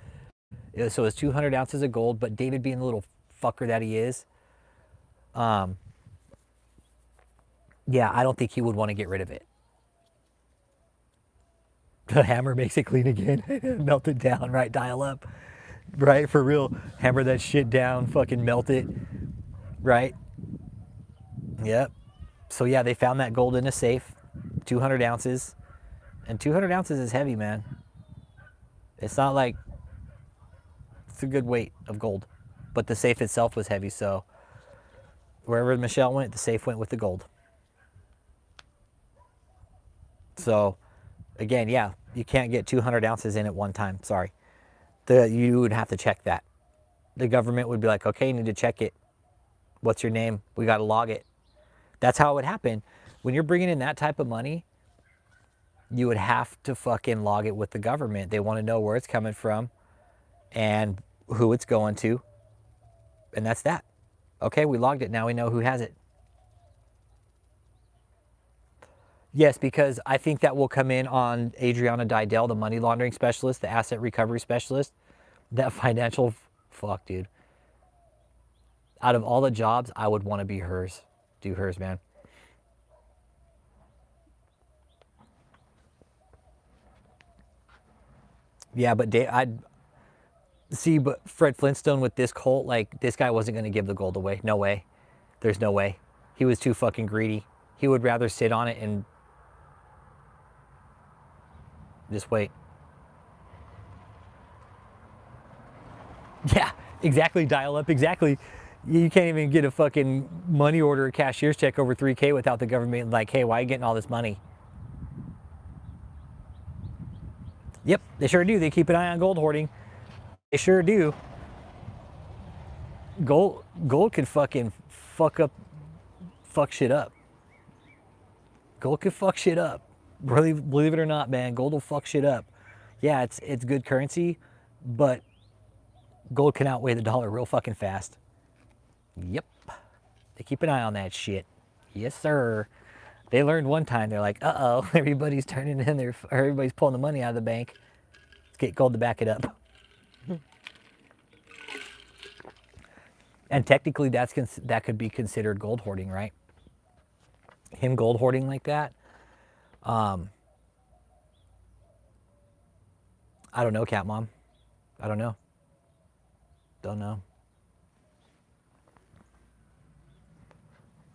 So it's 200 ounces of gold, but David being the little fucker that he is, yeah, I don't think he would want to get rid of it. The hammer makes it clean again. Melt it down, right? Dial up. Right? For real. Hammer that shit down, fucking melt it. Right? Yep. So yeah, they found that gold in a safe. 200 ounces. And 200 ounces is heavy, man. It's not like, it's a good weight of gold. But the safe itself was heavy, so wherever Michelle went, the safe went with the gold. So, again, yeah, you can't get 200 ounces in at one time. Sorry. You would have to check that. The government would be like, okay, you need to check it. What's your name? We got to log it. That's how it would happen. When you're bringing in that type of money, you would have to fucking log it with the government. They want to know where it's coming from and who it's going to. And that's that. Okay, we logged it. Now we know who has it. Yes, because I think that will come in on Adriana Didell, the money laundering specialist, the asset recovery specialist. That financial, fuck, dude. Out of all the jobs, I would want to be hers. Do hers, man. Yeah, but I'd see, but Fred Flintstone with this cult, like, this guy wasn't going to give the gold away. No way. There's no way. He was too fucking greedy. He would rather sit on it and just wait. Yeah, exactly. Dial up. Exactly. You can't even get a fucking money order, a cashier's check over 3K without the government like, hey, why are you getting all this money? Yep, they sure do. They keep an eye on gold hoarding. They sure do. Gold could fucking fuck shit up. Gold could fuck shit up. Really, believe it or not, man, gold will fuck shit up. Yeah, it's good currency, but gold can outweigh the dollar real fucking fast. Yep. They keep an eye on that shit. Yes, sir. They learned one time, they're like, uh-oh, everybody's turning in their, or everybody's pulling the money out of the bank. Let's get gold to back it up. And technically that could be considered gold hoarding, right? Him gold hoarding like that. I don't know, Cat Mom. I don't know. Don't know.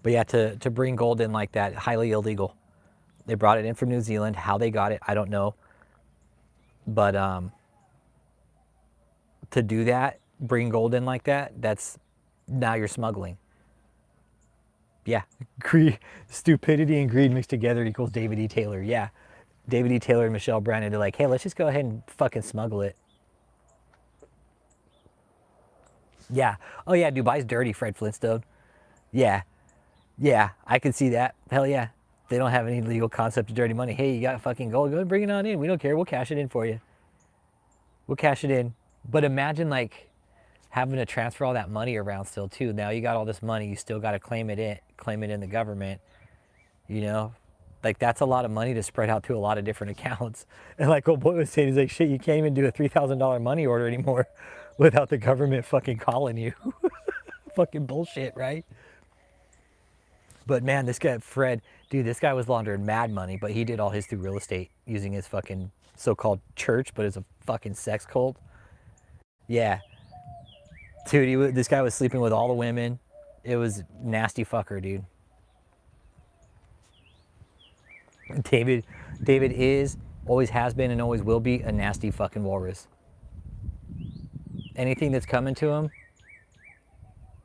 But yeah, to bring gold in like that, highly illegal. They brought it in from New Zealand. How they got it, I don't know. But to do that, bring gold in like that, that's now you're smuggling. Yeah, stupidity and greed mixed together equals David E. Taylor. Yeah, David E. Taylor and Michelle Brannon are like, hey, let's just go ahead and fucking smuggle it. Yeah. Oh yeah, Dubai's dirty, Fred Flintstone. Yeah. Yeah, I can see that. Hell yeah. They don't have any legal concept of dirty money. Hey, you got fucking gold, go and bring it on in. We don't care. We'll cash it in for you. We'll cash it in. But imagine like having to transfer all that money around still too. Now you got all this money, you still got to claim it in the government. You know, like that's a lot of money to spread out to a lot of different accounts. And like old boy was saying, he's like, shit, you can't even do a $3,000 money order anymore without the government fucking calling you. Fucking bullshit, right? But man, this guy Fred, dude, this guy was laundering mad money, but he did all his through real estate using his fucking so-called church, but it's a fucking sex cult. Yeah, dude, this guy was sleeping with all the women. It was nasty fucker, dude. David, David is, always has been, and always will be a nasty fucking walrus. Anything that's coming to him,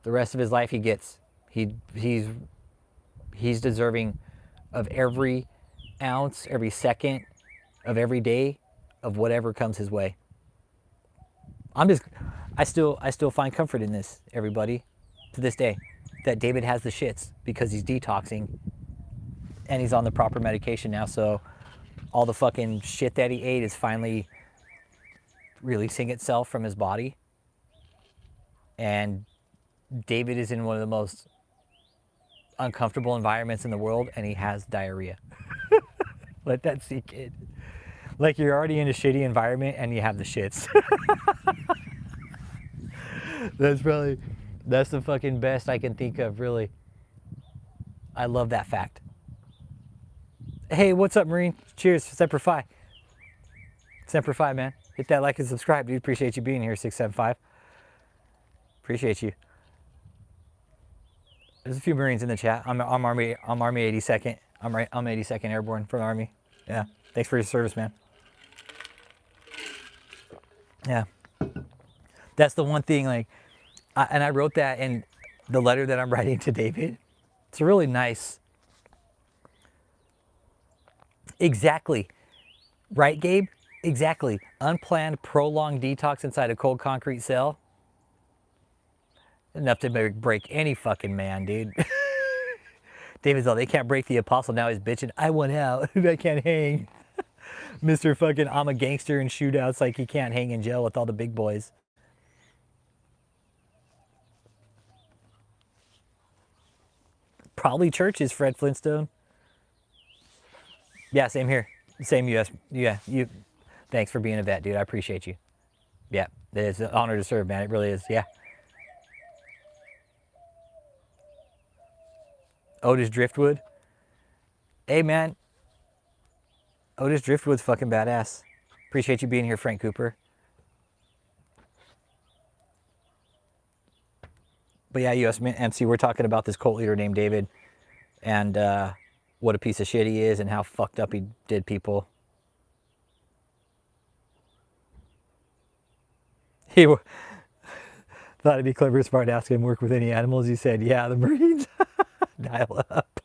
the rest of his life he gets. He's deserving of every ounce, every second of every day of whatever comes his way. I still find comfort in this, everybody, to this day, that David has the shits because he's detoxing and he's on the proper medication now. So all the fucking shit that he ate is finally releasing itself from his body. And David is in one of the most uncomfortable environments in the world and he has diarrhea. Let that sink in. Like you're already in a shitty environment and you have the shits. That's the fucking best I can think of, really. I love that fact. Hey, what's up, Marine? Cheers, Semper Fi. Semper Fi, man. Hit that like and subscribe, dude. Appreciate you being here, 675. Appreciate you. There's a few Marines in the chat. I'm Army 82nd. I'm 82nd Airborne from the Army. Yeah. Thanks for your service, man. Yeah. That's the one thing, like, and I wrote that in the letter that I'm writing to David. It's a really nice, Exactly. Right, Gabe? Exactly. Unplanned, prolonged detox inside a cold concrete cell. Enough to break any fucking man, dude. David's all, they can't break the apostle. Now he's bitching, I want out. I can't hang. Mr. fucking, I'm a gangster in shootouts like he can't hang in jail with all the big boys. Probably churches, Fred Flintstone. Yeah, same here. Same US. Yeah, you. Thanks for being a vet, dude. I appreciate you. Yeah, it's an honor to serve, man. It really is. Yeah. Otis Driftwood. Hey, man. Otis Driftwood's fucking badass. Appreciate you being here, Frank Cooper. But yeah, USMC, we're talking about this cult leader named David and what a piece of shit he is and how fucked up he did people. He thought it'd be clever, smart to ask him work with any animals. He said, yeah, the Marines. Dial up.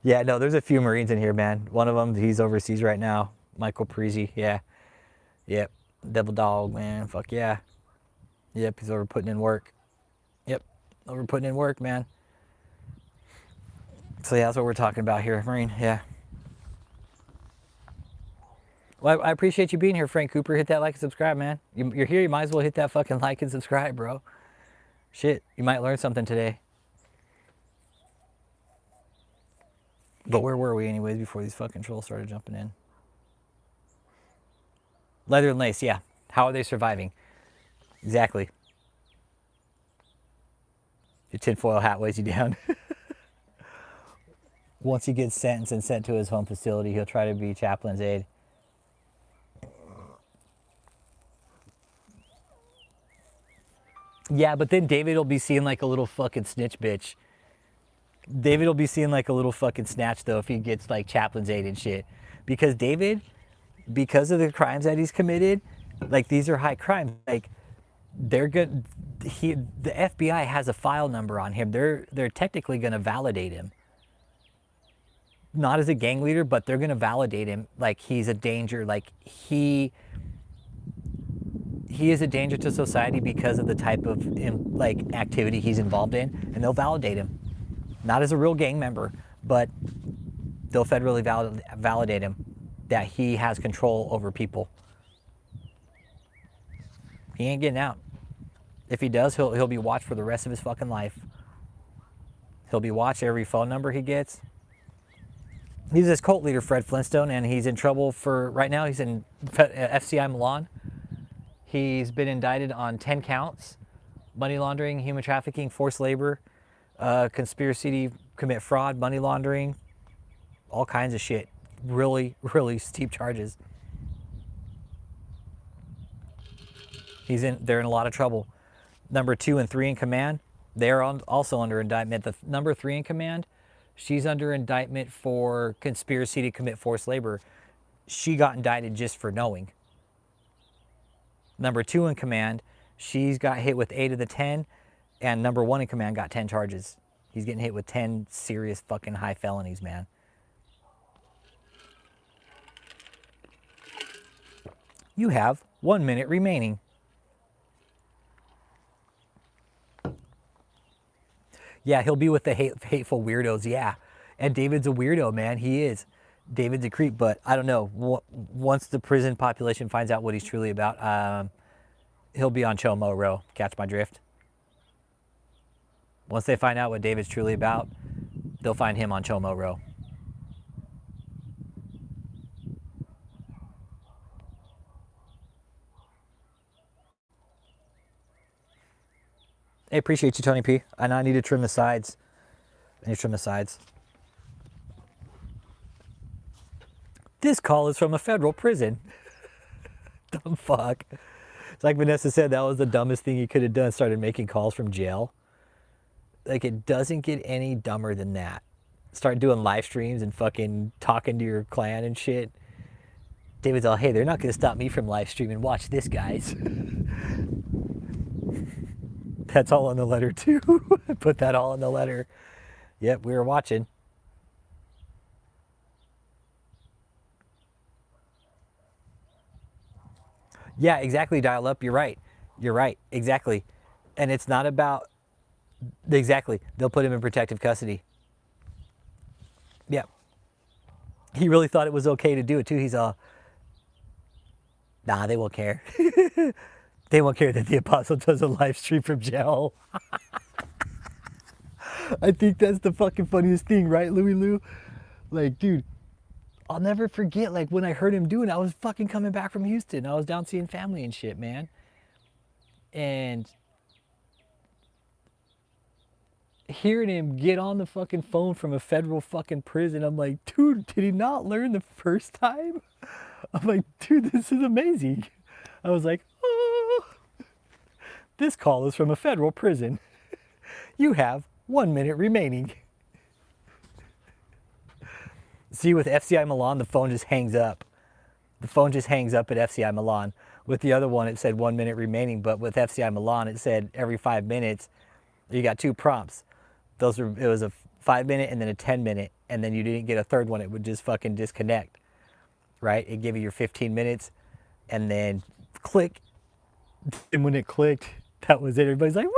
Yeah, no, there's a few Marines in here, man. One of them, he's overseas right now. Michael Parisi, yeah. Yep. Devil Dog, man. Fuck yeah. Yep, he's over putting in work. Yep, over putting in work, man. So yeah, that's what we're talking about here, Marine, yeah. Well, I appreciate you being here, Frank Cooper. Hit that like and subscribe, man. You're here, you might as well hit that fucking like and subscribe, bro. Shit, you might learn something today. But where were we anyways before these fucking trolls started jumping in? Leather and lace, yeah. How are they surviving? Exactly. Your tinfoil hat weighs you down. Once he gets sentenced and sent to his home facility, he'll try to be chaplain's aide. Yeah, but then David will be seen like a little fucking snitch bitch. David will be seen like a little fucking snatch though if he gets like chaplain's aid and shit. Because David, because of the crimes that he's committed, like these are high crimes. Like they're good. The FBI has a file number on him. They're technically going to validate him. Not as a gang leader, but they're going to validate him. Like he's a danger. Like he is a danger to society because of the type of like activity he's involved in, and they'll validate him. Not as a real gang member, but they'll federally validate him that he has control over people. He ain't getting out. If he does, he'll be watched for the rest of his fucking life. He'll be watched every phone number he gets. He's this cult leader, Fred Flintstone, and he's in trouble for, right now he's in FCI Milan. He's been indicted on 10 counts: money laundering, human trafficking, forced labor, conspiracy to commit fraud, money laundering, all kinds of shit. Really, really steep charges. They're in a lot of trouble. Number 2 and 3 in command, they're also under indictment. The number 3 in command, she's under indictment for conspiracy to commit forced labor. She got indicted just for knowing. Number 2 in command, she's got hit with 8 of the 10, and number 1 in command got 10 charges. He's getting hit with 10 serious fucking high felonies, man. You have 1 minute remaining. Yeah, he'll be with the hateful weirdos, yeah. And David's a weirdo, man. He is. David's a creep, but I don't know. Once the prison population finds out what he's truly about, he'll be on Chomo Row. Catch my drift? Once they find out what David's truly about, they'll find him on Chomo Row. Hey, appreciate you, Tony P. And I need to trim the sides. This call is from a federal prison. Dumb fuck. It's like Vanessa said, that was the dumbest thing he could have done. Started making calls from jail. Like, it doesn't get any dumber than that. Start doing live streams and fucking talking to your clan and shit. David's all, hey, they're not going to stop me from live streaming. Watch this, guys. That's all in the letter, too. Put that all in the letter. Yep, we were watching. Yeah, exactly. Dial up. You're right. You're right. Exactly. And it's not about, exactly. They'll put him in protective custody. Yeah. He really thought it was okay to do it too. He's all, nah, they won't care. They won't care that the apostle does a live stream from jail. I think that's the fucking funniest thing, right, Louis Lou? Like, dude, I'll never forget, like, when I heard him doing it, I was fucking coming back from Houston. I was down seeing family and shit, man. And hearing him get on the fucking phone from a federal fucking prison, I'm like, dude, did he not learn the first time? I'm like, dude, this is amazing. I was like, oh, this call is from a federal prison. You have 1 minute remaining. See, with FCI Milan, the phone just hangs up. The phone just hangs up at FCI Milan. With the other one, it said 1 minute remaining, but with FCI Milan, it said every 5 minutes, you got 2 prompts. It was a 5 minute and then a 10 minute, and then you didn't get a third one, it would just fucking disconnect, right? It'd give you your 15 minutes, and then click, and when it clicked, that was it. Everybody's like, woo!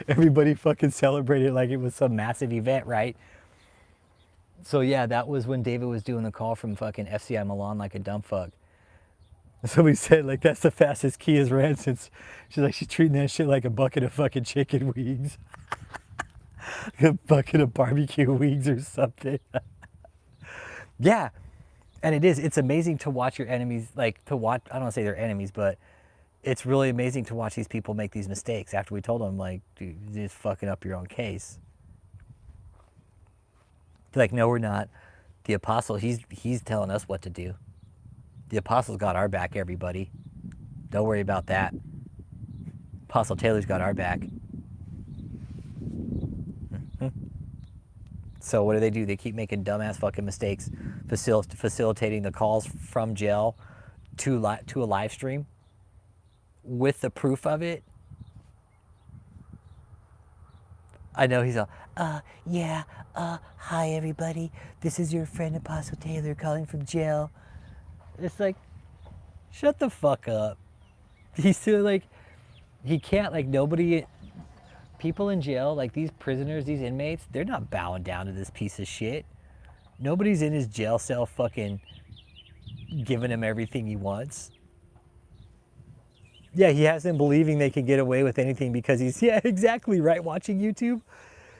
Everybody fucking celebrated like it was some massive event, right? So yeah, that was when David was doing the call from fucking FCI Milan like a dumb fuck. Somebody said, like, that's the fastest key has ran since, she's like, she's treating that shit like a bucket of fucking chicken wings. A bucket of barbecue wings or something. Yeah, and it's amazing to watch your enemies, like, I don't want to say they're enemies, but it's really amazing to watch these people make these mistakes after we told them, like, dude, you're just fucking up your own case. They're like, no, we're not. The apostle, he's telling us what to do. The apostle's got our back, everybody. Don't worry about that. Apostle Taylor's got our back. So what do? They keep making dumbass fucking mistakes, facilitating the calls from jail to a live stream with the proof of it. I know he's all, yeah, hi everybody. This is your friend Apostle Taylor calling from jail. It's like, shut the fuck up. He's still like, he can't, like, nobody, people in jail, like these prisoners, these inmates, they're not bowing down to this piece of shit. Nobody's in his jail cell fucking giving him everything he wants. Yeah, he has them believing they can get away with anything because he's, yeah, exactly, right, watching YouTube.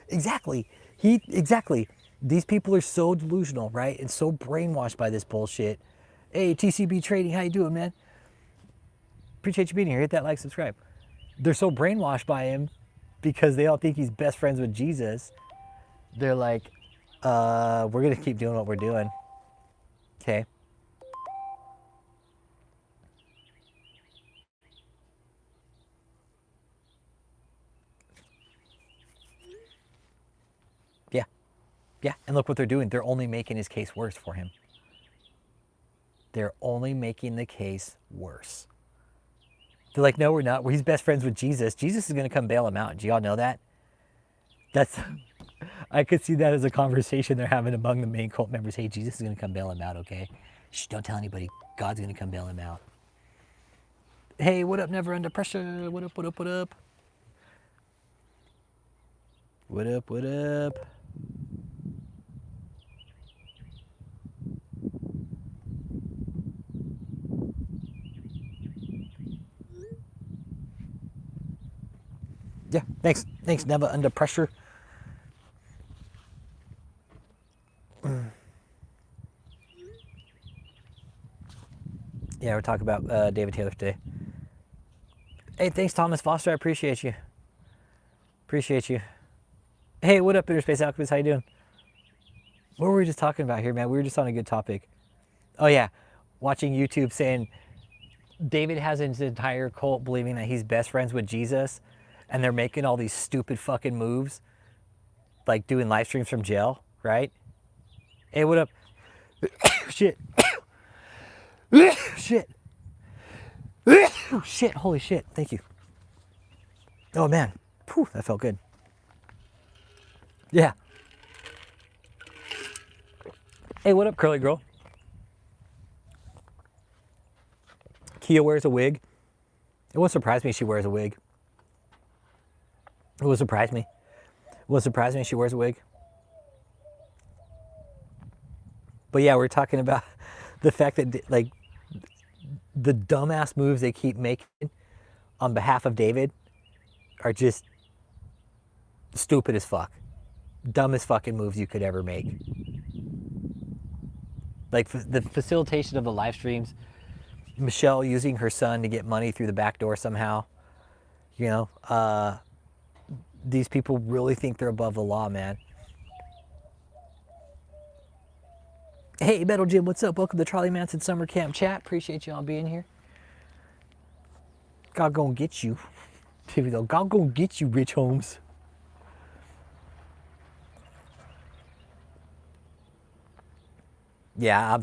Exactly. Exactly. These people are so delusional, right? And so brainwashed by this bullshit. Hey, TCB Trading, how you doing, man? Appreciate you being here. Hit that like, subscribe. They're so brainwashed by him because they all think he's best friends with Jesus. They're like, we're going to keep doing what we're doing. Okay. Yeah. Yeah. And look what they're doing. They're only making his case worse for him. They're only making the case worse. They're like, no, we're not. He's best friends with Jesus. Jesus is going to come bail him out. Do y'all know that? I could see that as a conversation they're having among the main cult members. Hey, Jesus is going to come bail him out, okay? Shh, don't tell anybody. God's going to come bail him out. Hey, what up, Never Under Pressure? What up, what up, what up? What up, what up? Yeah, thanks, Never Under Pressure. Yeah, we're talking about David Taylor today. Hey, thanks, Thomas Foster. I appreciate you. Appreciate you. Hey, what up, Interspace Alchemist? How you doing? What were we just talking about here, man? We were just on a good topic. Oh, yeah. Watching YouTube saying David has his entire cult believing that he's best friends with Jesus, and they're making all these stupid fucking moves, like doing live streams from jail, right? Hey, what up? Shit. Shit. Shit. Holy shit. Thank you. Oh, man. Whew, that felt good. Yeah. Hey, what up, curly girl? Kia wears a wig. It wouldn't surprise me if she wears a wig. It would surprise me. It would surprise me if she wears a wig. But yeah, we're talking about the fact that like the dumbass moves they keep making on behalf of David are just stupid as fuck. Dumbest fucking moves you could ever make. Like the facilitation of the live streams, Michelle using her son to get money through the back door somehow. You know, these people really think they're above the law, man. Hey, Metal Jim, what's up? Welcome to Charlie Manson Summer Camp Chat. Appreciate you all being here. God gonna get you. Here we go. God gonna get you, Rich Holmes. Yeah,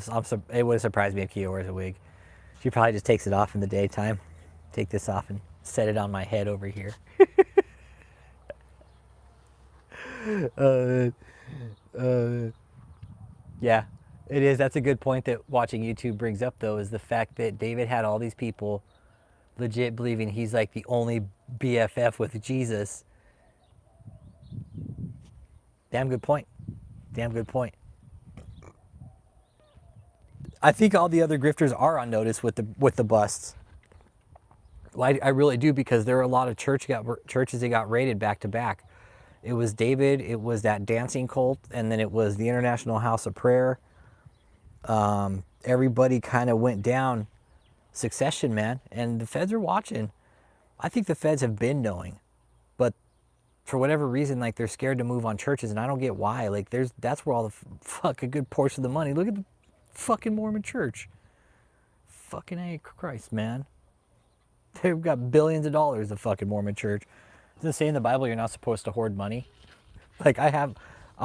it would have surprised me if Kia wears a wig. She probably just takes it off in the daytime. Take this off and set it on my head over here. Yeah, it is. That's a good point that watching YouTube brings up, though, is the fact that David had all these people legit believing he's like the only BFF with Jesus. Damn good point. Damn good point. I think all the other grifters are on notice with the busts. Well, I really do, because there are a lot of churches that got raided back to back. It was David, it was that dancing cult, and then it was the International House of Prayer. Everybody kind of went down succession, man, and the feds are watching. I think the feds have been knowing, but for whatever reason, like, they're scared to move on churches, and I don't get why. Like, that's where all the fucking good portion of the money. Look at the fucking Mormon church. Fucking A Christ, man. They've got billions of dollars, the fucking Mormon church. Doesn't it say in the Bible you're not supposed to hoard money? Like, I'm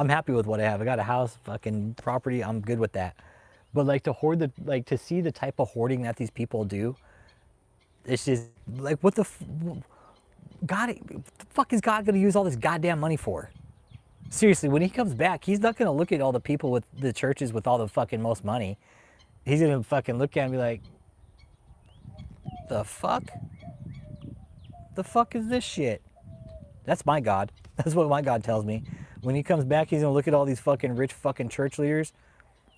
happy with what I have. I got a house, fucking property, I'm good with that. But like, to hoard to see the type of hoarding that these people do, it's just like, what the fuck is God gonna use all this goddamn money for? Seriously, when he comes back, he's not gonna look at all the people with the churches with all the fucking most money. He's gonna fucking look at it and be like, the fuck? The fuck is this shit? That's my God. That's what my God tells me. When he comes back, he's gonna look at all these fucking rich fucking church leaders.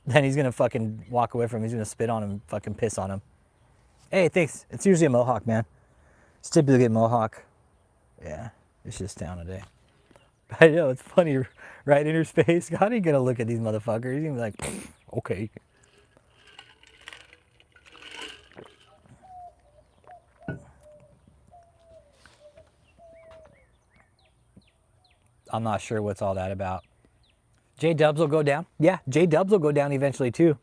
Then he's gonna fucking walk away from him. He's gonna spit on him, fucking piss on him. Hey, thanks. It's usually a mohawk, man. It's typically a mohawk. Yeah, it's just down today. I know, it's funny, right in her face. God ain't gonna look at these motherfuckers. He's gonna be like, okay. I'm not sure what's all that about. J-Dubs will go down. Yeah, J-Dubs will go down eventually too.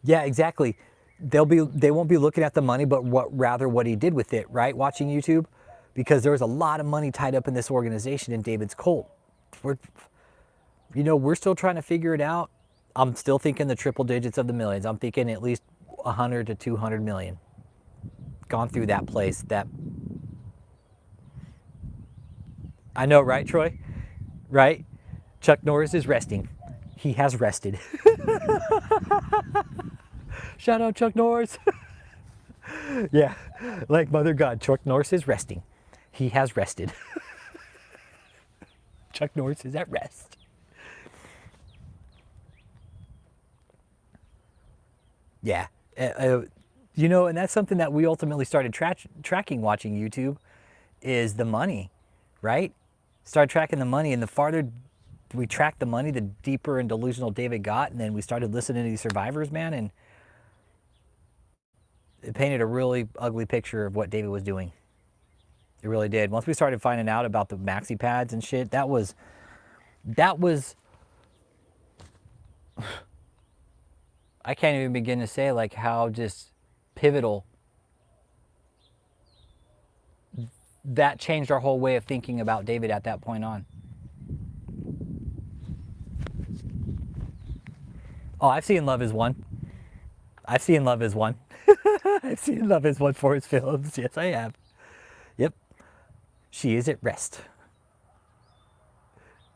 Yeah, exactly. They won't be looking at the money, but rather what he did with it, right? Watching YouTube, because there was a lot of money tied up in this organization in David's cult. We're still trying to figure it out. I'm still thinking the triple digits of the millions. I'm thinking at least 100 to 200 million. Gone through that place. I know, right, Troy? Right? Chuck Norris is resting. He has rested. Shout out Chuck Norris. Yeah, like Mother God, Chuck Norris is resting. He has rested. Chuck Norris is at rest. Yeah, and that's something that we ultimately started tracking watching YouTube, is the money, right? Started tracking the money, and the farther we tracked the money, the deeper and delusional David got, and then we started listening to these survivors, man, and it painted a really ugly picture of what David was doing. It really did. Once we started finding out about the maxi pads and shit, that was I can't even begin to say like how just pivotal that changed our whole way of thinking about David at that point on. Oh, I've seen Love Is One. I've seen Love Is One. I've seen Love Is One for his films. Yes, I have. Yep. She is at rest.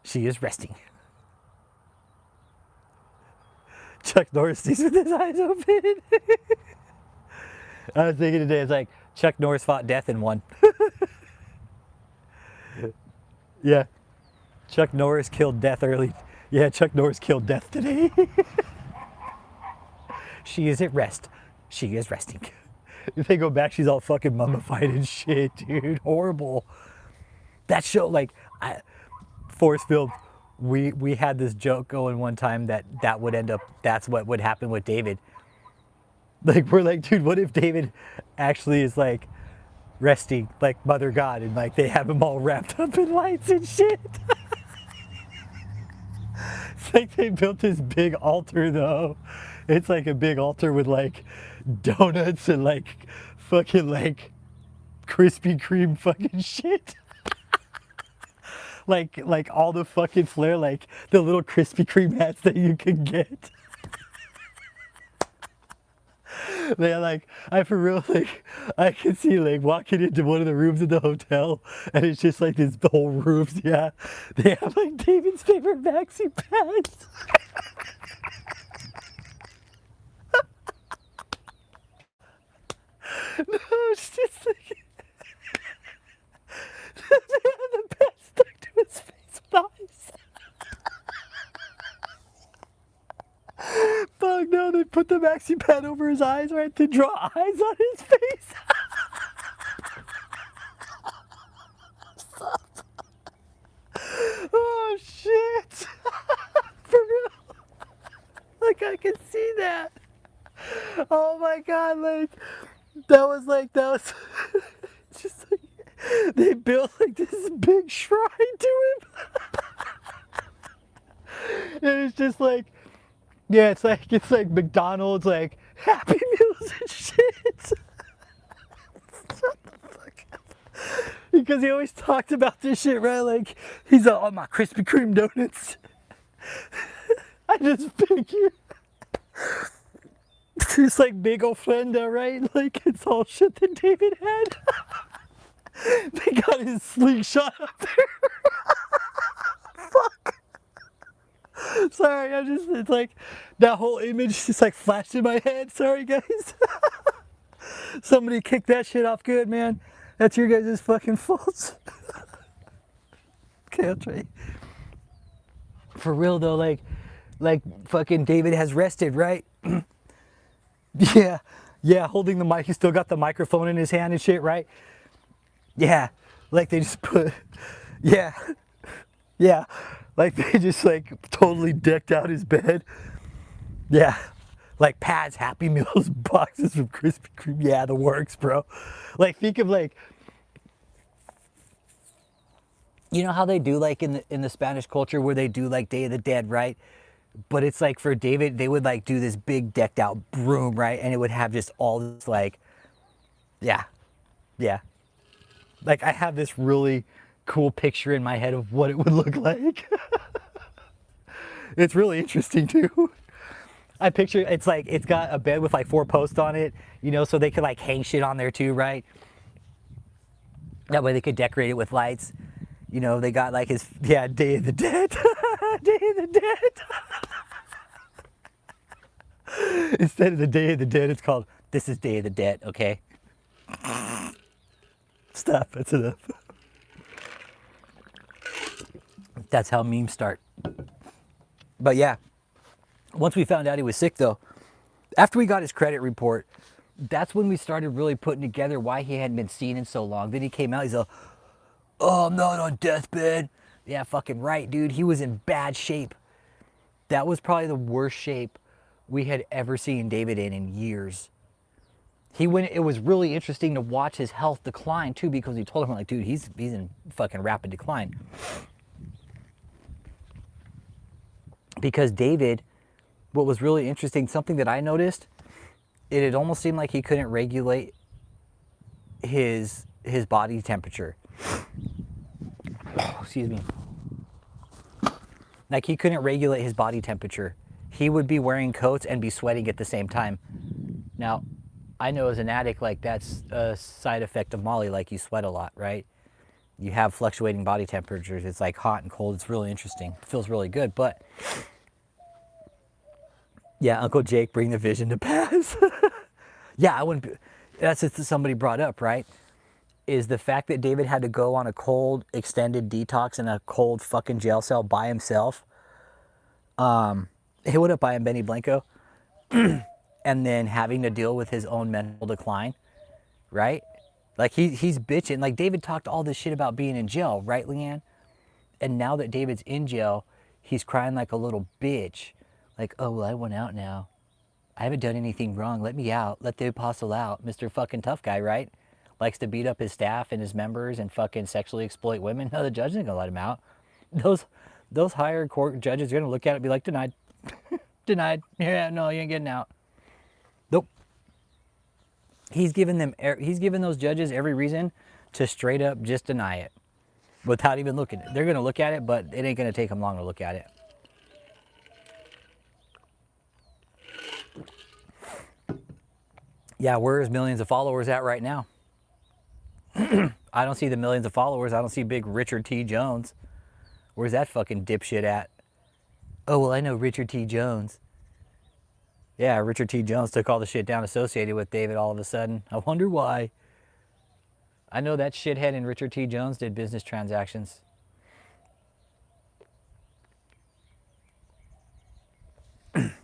She is resting. Chuck Norris sleeps with his eyes open. I was thinking today, it's like Chuck Norris fought death and won. Yeah, Chuck Norris killed death early. Yeah, Chuck Norris killed death today. She is at rest. She is resting. If they go back, she's all fucking mummified and shit, dude. Horrible. That show, like, Force Field, we had this joke going one time that would end up, that's what would happen with David. Like, we're like, dude, what if David actually is like resting like Mother God and like they have him all wrapped up in lights and shit? It's like they built this big altar though. It's like a big altar with like donuts and like fucking like Krispy Kreme fucking shit. like all the fucking flair, like the little Krispy Kreme hats that you can get. They like, I for real, like, I can see like walking into one of the rooms of the hotel and it's just like this whole rooms, yeah. They have like David's favorite maxi pads. No, it's just like, they have the pad stuck to his face with eyes. Fuck no, they put the maxi pad over his eyes, right, to draw eyes on his face. Oh shit. For real. Like I can see that. Oh my god, like that was just like they built like this big shrine to him. And it's just like, yeah, it's like McDonald's, like Happy Meals and shit. Shut the fuck up. Because he always talked about this shit, right? Like he's all, oh, my Krispy Kreme donuts. I just figure it's like big ofrenda, right? Like it's all shit that David had. They got his slingshot up there. Fuck. Sorry, it's like that whole image just like flashed in my head. Sorry, guys. Somebody kicked that shit off good, man. That's your guys' fucking fault. Okay, I'll try. For real though, like fucking David has rested, right? Yeah, holding the mic. He's still got the microphone in his hand and shit, right? Yeah, like they just put, yeah, like they just like totally decked out his bed. Yeah, like pads, Happy Meals, boxes of Krispy Kreme. Yeah, the works, bro. Like think of like, you know how they do like in the Spanish culture where they do like Day of the Dead, right? But it's like for David, they would like do this big decked out room, right? And it would have just all this like, yeah. Like I have this really cool picture in my head of what it would look like. It's really interesting too. I picture it's like it's got a bed with like 4 posts on it, you know, so they could like hang shit on there too, right? That way they could decorate it with lights. You know, they got like his, yeah, Day of the Dead. Day of the Dead. Instead of the Day of the Dead, it's called This is Day of the Dead, okay? Stop, that's enough. That's how memes start. But yeah, once we found out he was sick though, after we got his credit report, that's when we started really putting together why he hadn't been seen in so long. Then he came out, he's like, oh, I'm not on deathbed. Yeah, fucking right, dude. He was in bad shape. That was probably the worst shape we had ever seen David in years. It was really interesting to watch his health decline too, because he told him like, dude, he's in fucking rapid decline. Because David, what was really interesting, something that I noticed, it had almost seemed like he couldn't regulate his body temperature. Excuse me. Like he couldn't regulate his body temperature. He would be wearing coats and be sweating at the same time. Now, I know as an addict, like that's a side effect of Molly, like you sweat a lot, right? You have fluctuating body temperatures. It's like hot and cold. It's really interesting. It feels really good, but Yeah, Uncle Jake, bring the vision to pass. Yeah, I wouldn't. That's what somebody brought up, right? Is the fact that David had to go on a cold, extended detox in a cold fucking jail cell by himself. He would up by him, Benny Blanco, and then having to deal with his own mental decline, right? Like he's bitching. Like David talked all this shit about being in jail, right, Leanne? And now that David's in jail, he's crying like a little bitch. Like, oh, well, I went out now. I haven't done anything wrong. Let me out. Let the apostle out. Mr. fucking tough guy, right? Likes to beat up his staff and his members and fucking sexually exploit women. No, the judge isn't gonna let him out. Those those higher court judges are gonna look at it and be like, denied. Denied. Yeah, no, you ain't getting out. Nope. He's given those judges every reason to straight up just deny it without even looking. They're gonna look at it, but it ain't gonna take them long to look at it. Yeah, where's millions of followers at right now? I don't see the millions of followers. I don't see big Richard T. Jones. Where's that fucking dipshit at? Oh, well, I know Richard T. Jones. Yeah, Richard T. Jones took all the shit down associated with David all of a sudden. I wonder why. I know that shithead and Richard T. Jones did business transactions.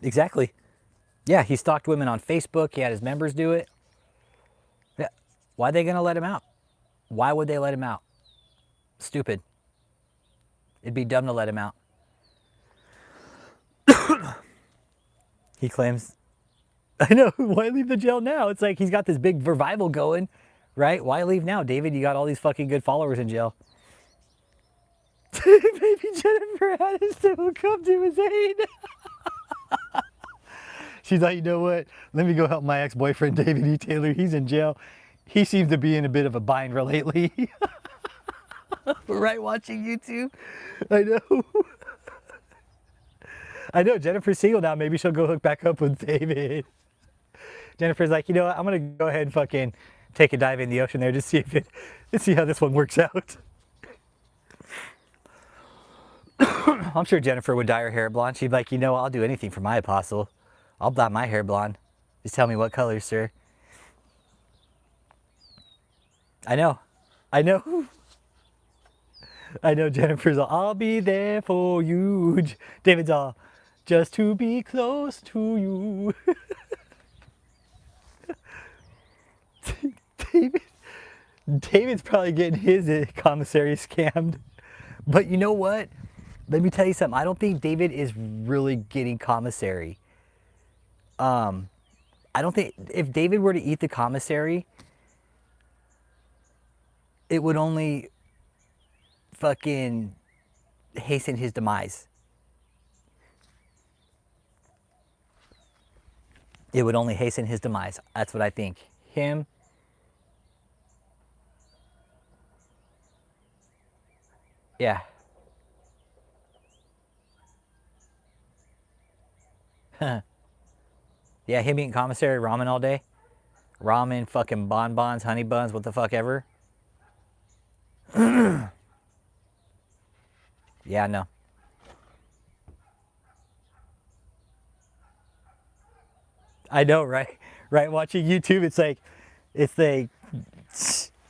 Exactly. Yeah, he stalked women on Facebook. He had his members do it. Yeah. Why are they going to let him out? Why would they let him out? Stupid. It'd be dumb to let him out. He claims, I know, why leave the jail now? It's like he's got this big revival going, right? Why leave now? David, you got all these fucking good followers in jail. Baby Jennifer Aniston will come to his aid. She's like, you know what? Let me go help my ex-boyfriend, David E. Taylor. He's in jail. He seems to be in a bit of a bind lately. Right, watching YouTube? I know. I know, Jennifer's single now. Maybe she'll go hook back up with David. Jennifer's like, you know what? I'm going to go ahead and fucking take a dive in the ocean there to see let's see how this one works out. I'm sure Jennifer would dye her hair blonde. She'd be like, you know, I'll do anything for my apostle. I'll dye my hair blonde. Just tell me what color, sir. I know. I know. I know Jennifer's all, I'll be there for you. David's all, just to be close to you. David's probably getting his commissary scammed. But you know what? Let me tell you something. I don't think David is really getting commissary. I don't think if David were to eat the commissary, it would only fucking hasten his demise. It would only hasten his demise. That's what I think. Him. Yeah. Yeah, him eating commissary ramen all day. Ramen, fucking bonbons, honey buns, what the fuck ever. Yeah, no. I know, right? Right, watching YouTube, it's like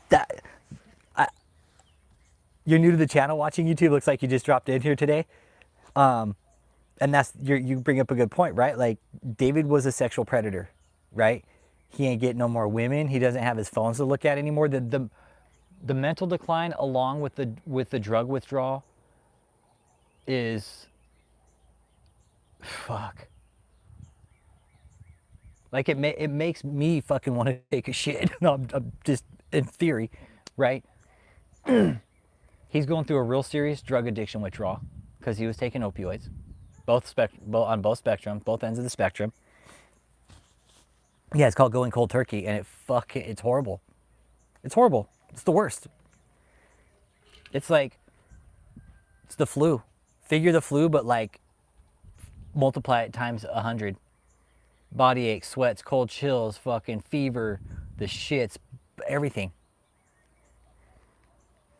that. You're new to the channel. Watching YouTube looks like you just dropped in here today, and that's you bring up a good point, right? Like David was a sexual predator, right? He ain't getting no more women. He doesn't have his phones to look at anymore. The mental decline along with the drug withdrawal is fuck. Like it makes me fucking want to take a shit. No, I'm just in theory, right? He's going through a real serious drug addiction withdrawal because he was taking opioids, on both spectrum, both ends of the spectrum. Yeah, it's called going cold turkey, and it's horrible. It's horrible. It's the worst. It's like it's the flu. Figure the flu, but like multiply it times 100. Body aches, sweats, cold chills, fucking fever, the shits, everything.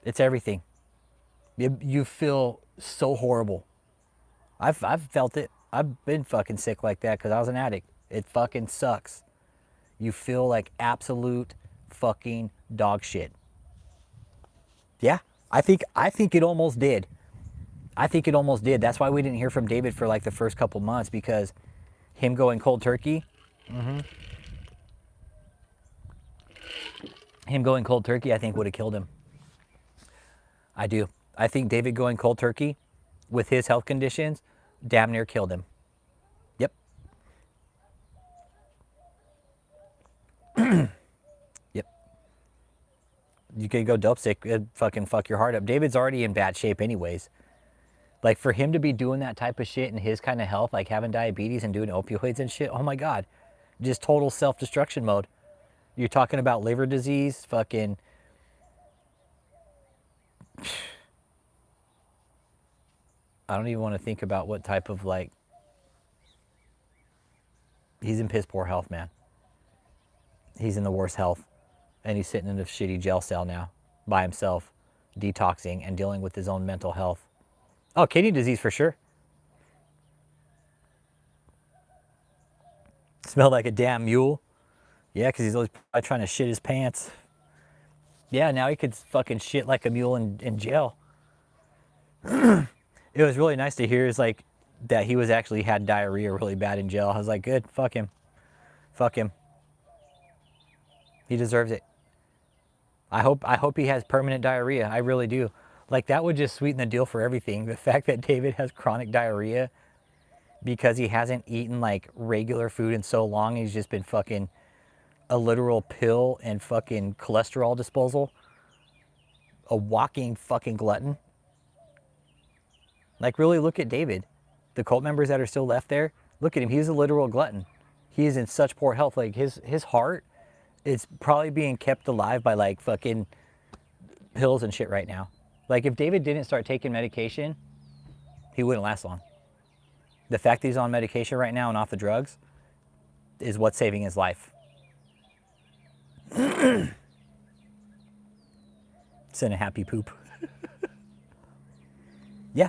It's everything. You feel so horrible. I've felt it. I've been fucking sick like that because I was an addict. It fucking sucks. You feel like absolute fucking dog shit. Yeah, I think it almost did. I think it almost did. That's why we didn't hear from David for like the first couple months, because him going cold turkey, I think would have killed him. I do. I think David going cold turkey with his health conditions damn near killed him. Yep. Yep. You could go dope sick, it'd fucking fuck your heart up. David's already in bad shape anyways. Like, for him to be doing that type of shit in his kind of health, like having diabetes and doing opioids and shit, oh my God. Just total self-destruction mode. You're talking about liver disease, fucking... I don't even want to think about what type of, like... He's in piss poor health, man. He's in the worst health. And he's sitting in a shitty jail cell now by himself, detoxing and dealing with his own mental health. Oh, kidney disease for sure. Smelled like a damn mule. Yeah, because he's always probably trying to shit his pants. Yeah, now he could fucking shit like a mule in jail. It was really nice to hear is like that he was actually had diarrhea really bad in jail. I was like, good, fuck him. Fuck him. He deserves it. I hope he has permanent diarrhea. I really do. Like, that would just sweeten the deal for everything. The fact that David has chronic diarrhea because he hasn't eaten like regular food in so long, he's just been fucking a literal pill and fucking cholesterol disposal. A walking fucking glutton. Like, really look at David. The cult members that are still left there, look at him. He's a literal glutton. He is in such poor health. Like, his heart is probably being kept alive by like fucking pills and shit right now. Like, if David didn't start taking medication, he wouldn't last long. The fact that he's on medication right now and off the drugs is what's saving his life. Send a happy poop. Yeah.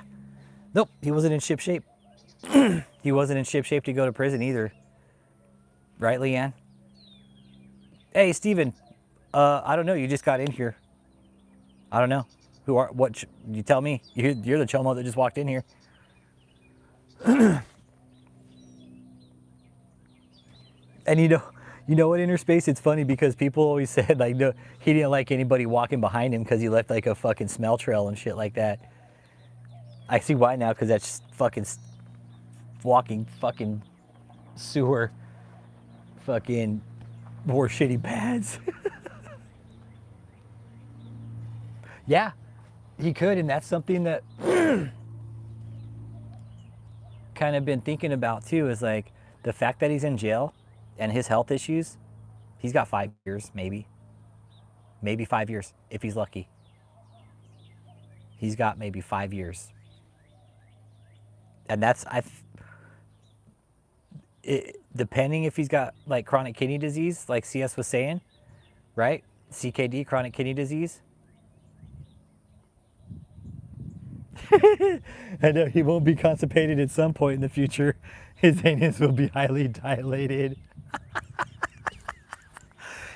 Nope, he wasn't in ship shape. He wasn't in ship shape to go to prison either. Right, Leanne? Hey, Steven. I don't know. You just got in here. I don't know. You tell me. You're the chomo that just walked in here. And you know what, Inner Space? It's funny because people always said like, no, he didn't like anybody walking behind him because he left like a fucking smell trail and shit like that. I see why now, because that's just fucking walking fucking sewer fucking more shitty pads. Yeah, he could, and that's something that kind of been thinking about too, is like the fact that he's in jail and his health issues. He's got 5 years, maybe 5 years if he's lucky. He's got maybe 5 years, and that's depending if he's got like chronic kidney disease, like CS was saying, right? CKD, chronic kidney disease. I know he won't be constipated at some point in the future. His anus will be highly dilated.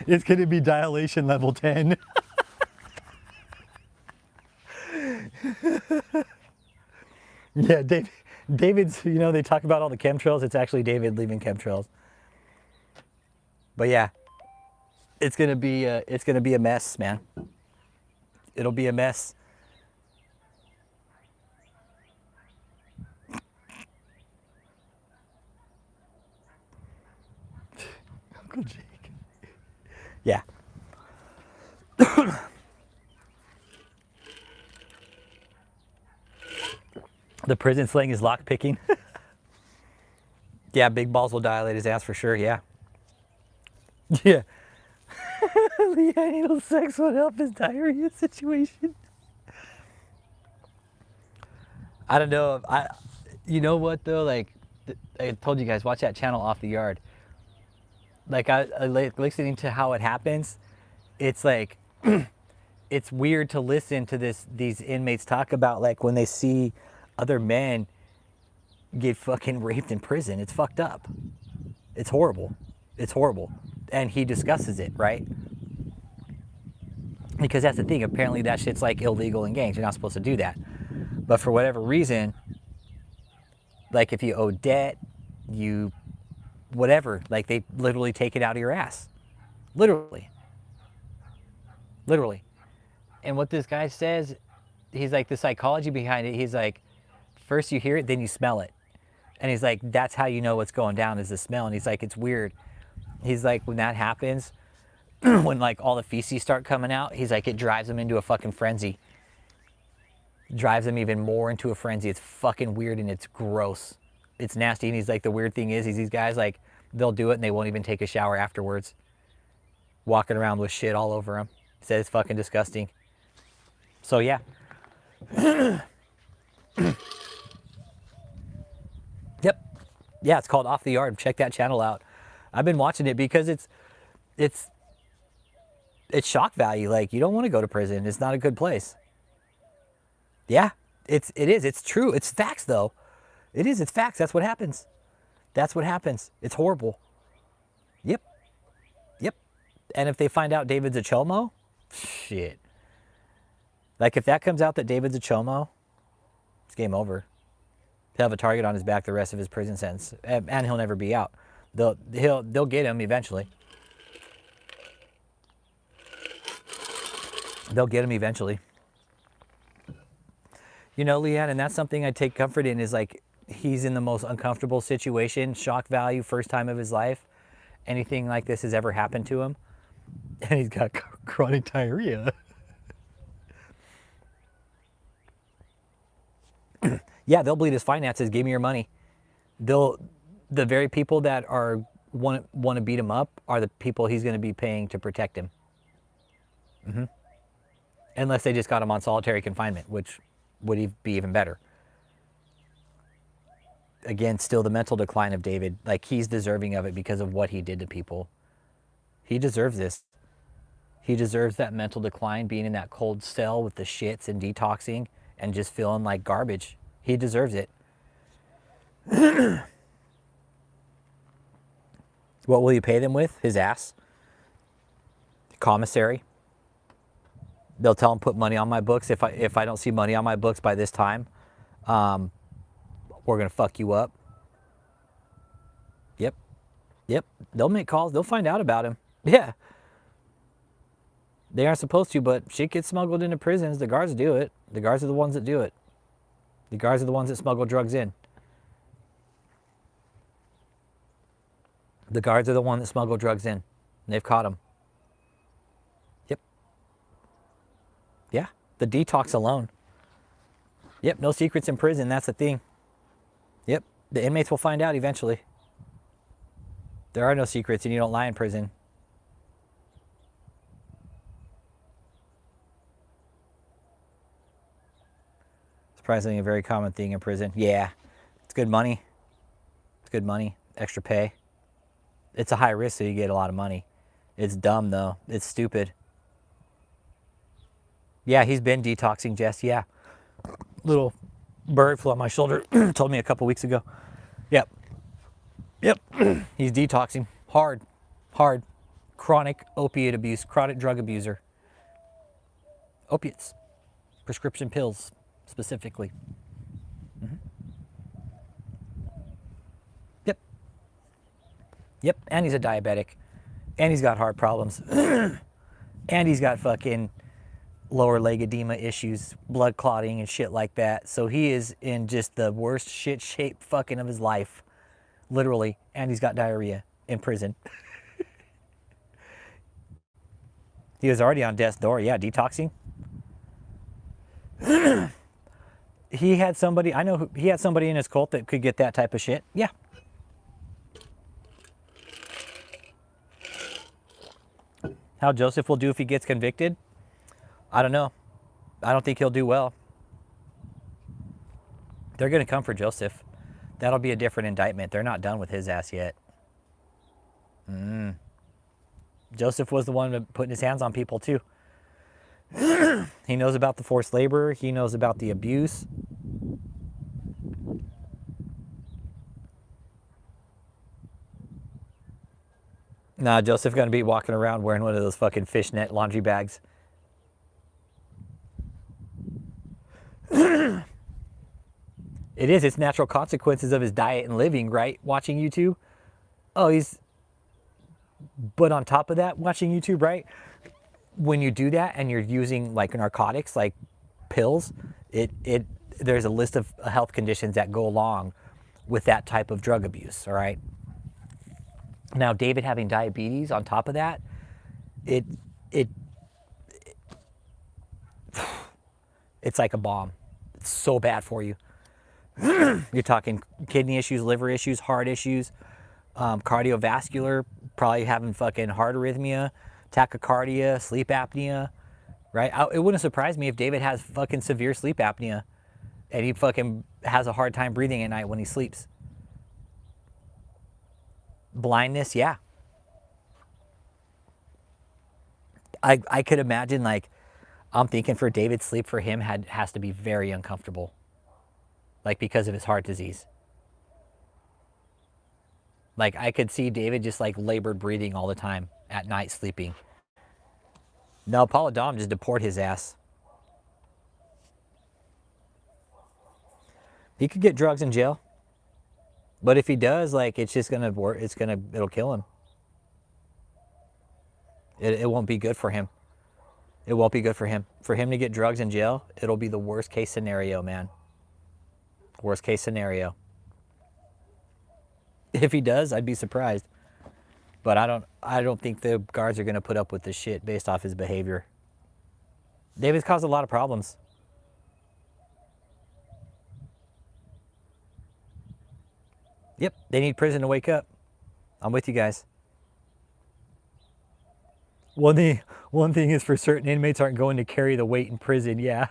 It's going to be dilation level 10. Yeah, David's, they talk about all the chemtrails. It's actually David leaving chemtrails. But yeah, it's going to be a mess, man. It'll be a mess. Uncle Jake. Yeah. The prison slang is lock picking. Yeah, big balls will dilate his ass for sure. Yeah. Yeah. The anal sex would help his diarrhea situation. I don't know. You know what though? Like, I told you guys, watch that channel Off the Yard. Like, I like listening to how it happens. It's like, it's weird to listen to these inmates talk about like when they see other men get fucking raped in prison. It's fucked up. It's horrible. It's horrible. And he discusses it, right? Because that's the thing. Apparently that shit's like illegal in gangs. You're not supposed to do that. But for whatever reason, like if you owe debt, you whatever, like they literally take it out of your ass. Literally. Literally. And what this guy says, he's like, the psychology behind it, he's like, first you hear it, then you smell it. And he's like, that's how you know what's going down is the smell. And he's like, it's weird. He's like, when that happens, when like all the feces start coming out, he's like, it drives them into a fucking frenzy. Drives them even more into a frenzy. It's fucking weird and it's gross. It's nasty. And he's like, the weird thing is these guys, like, they'll do it and they won't even take a shower afterwards. Walking around with shit all over them. He said it's fucking disgusting. So yeah. Yep. Yeah, it's called Off the Yard. Check that channel out. I've been watching it because it's shock value. Like, you don't want to go to prison. It's not a good place. Yeah, it is. It's true. It's facts though. It is. It's facts. That's what happens. That's what happens. It's horrible. Yep. Yep. And if they find out David's a chomo, shit. Like if that comes out that David's a chomo, it's game over. He'll have a target on his back the rest of his prison sentence, and he'll never be out. They'll get him eventually. They'll get him eventually. You know, Leanne, and that's something I take comfort in is like he's in the most uncomfortable situation, shock value, first time of his life. Anything like this has ever happened to him. And he's got chronic diarrhea. Yeah, they'll bleed his finances. Give me your money. The very people that are want to beat him up are the people he's going to be paying to protect him. Mm-hmm. Unless they just got him on solitary confinement, which would be even better. Again, still the mental decline of David. Like, he's deserving of it because of what he did to people. He deserves this. He deserves that mental decline, being in that cold cell with the shits and detoxing and just feeling like garbage. He deserves it. What will you pay them with? His ass. Commissary. They'll tell him, put money on my books. If I don't see money on my books by this time, we're going to fuck you up. Yep. Yep. They'll make calls. They'll find out about him. Yeah. They aren't supposed to, but shit gets smuggled into prisons. The guards do it. The guards are the ones that do it. The guards are the ones that smuggle drugs in. The guards are the ones that smuggle drugs in. And they've caught them. Yep. Yeah. The detox alone. Yep. No secrets in prison. That's the thing. Yep. The inmates will find out eventually. There are no secrets and you don't lie in prison. Surprisingly, a very common thing in prison. Yeah. It's good money. It's good money. Extra pay. It's a high risk, so you get a lot of money. It's dumb, though. It's stupid. Yeah, he's been detoxing, Jess. Yeah. Little bird flew on my shoulder. Told me a couple weeks ago. Yep. Yep. He's detoxing. Hard. Hard. Chronic opiate abuse. Chronic drug abuser. Opiates. Prescription pills, specifically. Mm-hmm. Yep. Yep. And he's a diabetic. And he's got heart problems. And he's got fucking lower leg edema issues, blood clotting and shit like that. So he is in just the worst shit shape fucking of his life. Literally. And he's got diarrhea in prison. He was already on death's door. Yeah, detoxing. He had somebody, I know he had somebody in his cult that could get that type of shit. Yeah. How Joseph will do if he gets convicted? I don't know. I don't think he'll do well. They're going to come for Joseph. That'll be a different indictment. They're not done with his ass yet. Joseph was the one putting his hands on people too. He knows about the forced labor. He knows about the abuse. Nah, Joseph gonna be walking around wearing one of those fucking fishnet laundry bags. It is. It's natural consequences of his diet and living, right? Watching YouTube. Oh, he's. But on top of that, watching YouTube, right? When you do that and you're using like narcotics, like pills, it there's a list of health conditions that go along with that type of drug abuse. All right. Now, David having diabetes on top of that, it it it's like a bomb. It's so bad for you. You're talking kidney issues, liver issues, heart issues, cardiovascular, probably having fucking heart arrhythmia, tachycardia, sleep apnea, right? It wouldn't surprise me if David has fucking severe sleep apnea and he fucking has a hard time breathing at night when he sleeps. Blindness, yeah. I could imagine, like, I'm thinking for David, sleep for him has to be very uncomfortable, like because of his heart disease. Like I could see David just like labored breathing all the time at night sleeping. No, Paula Dom just deport his ass. He could get drugs in jail. But if he does, like it's just gonna work. It'll kill him. It won't be good for him. It won't be good for him. For him to get drugs in jail, it'll be the worst case scenario, man. Worst case scenario. If he does, I'd be surprised. But I don't think the guards are gonna put up with this shit based off his behavior. David's caused a lot of problems. Yep, they need prison to wake up. I'm with you guys. One thing is for certain, inmates aren't going to carry the weight in prison. Yeah,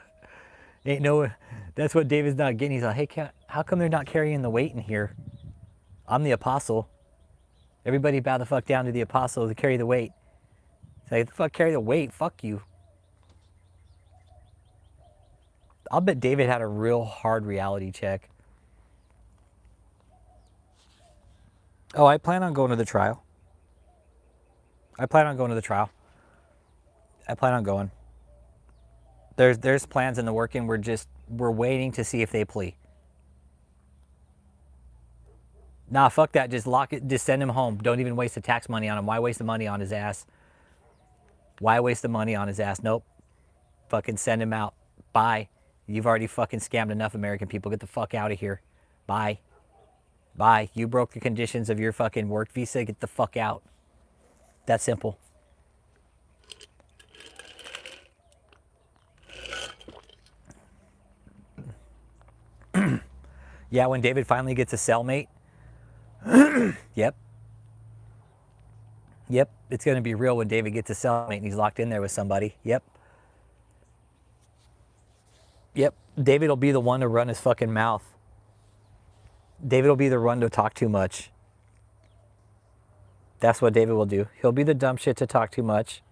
ain't no. That's what David's not getting. He's like, hey, how come they're not carrying the weight in here? I'm the apostle. Everybody bow the fuck down to the apostle to carry the weight. It's like, fuck, carry the weight. Fuck you. I'll bet David had a real hard reality check. Oh, I plan on going to the trial. I plan on going to the trial. I plan on going. There's plans in the working. We're waiting to see if they plea. Nah, fuck that. Just lock it. Just send him home. Don't even waste the tax money on him. Why waste the money on his ass? Why waste the money on his ass? Nope. Fucking send him out. Bye. You've already fucking scammed enough American people. Get the fuck out of here. Bye. Bye. You broke the conditions of your fucking work visa. Get the fuck out. That simple. Yeah, when David finally gets a cellmate. Yep. Yep. It's going to be real when David gets a cellmate and he's locked in there with somebody. Yep. Yep. David will be the one to run his fucking mouth. David will be the one to talk too much. That's what David will do. He'll be the dumb shit to talk too much.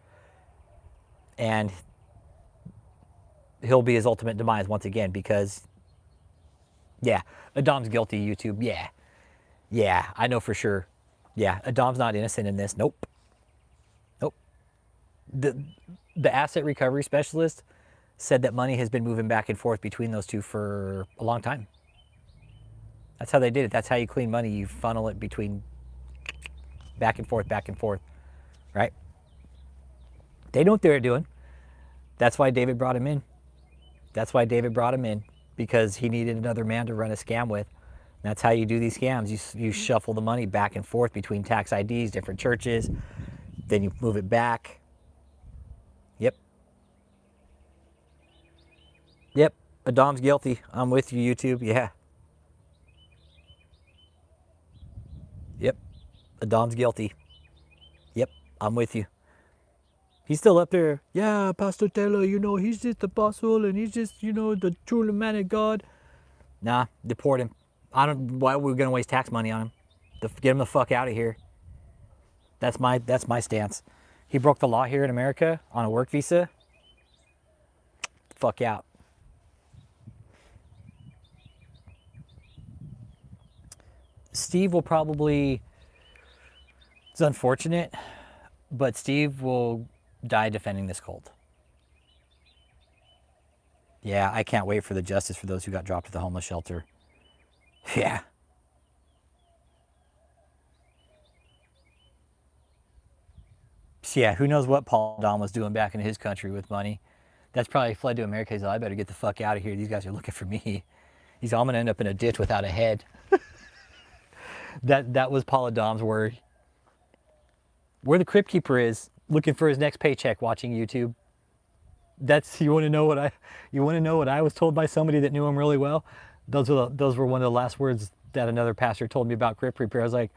And he'll be his ultimate demise once again because, yeah, Adam's guilty, YouTube. Yeah. Yeah, I know for sure. Yeah, Adam's not innocent in this. Nope. Nope. The asset recovery specialist said that money has been moving back and forth between those two for a long time. That's how they did it. That's how you clean money. You funnel it between back and forth, right? They know what they're doing. That's why David brought him in. That's why David brought him in, because he needed another man to run a scam with. That's how you do these scams. You shuffle the money back and forth between tax IDs, different churches, then you move it back. Yep. Yep. Adam's guilty. I'm with you, YouTube. Yeah. Yep. Adam's guilty. Yep. I'm with you. He's still up there. Yeah, Pastor Taylor, he's just the apostle and he's just, the true man of God. Nah, deport him. Why are we going to waste tax money on him? Get him the fuck out of here. That's my stance. He broke the law here in America on a work visa. Fuck out. Steve will probably It's unfortunate, but Steve will die defending this cult. Yeah, I can't wait for the justice for those who got dropped at the homeless shelter. Yeah. Yeah, who knows what Paul Don was doing back in his country with money. That's probably fled to America. He's like, I better get the fuck out of here. These guys are looking for me. He's like, I'm going to end up in a ditch without a head. That was Paula Dom's word. Where the Crypt Keeper is, looking for his next paycheck, watching YouTube. That's, you want to know what I was told by somebody that knew him really well? Those were one of the last words that another pastor told me about Crypt Keeper. I was like,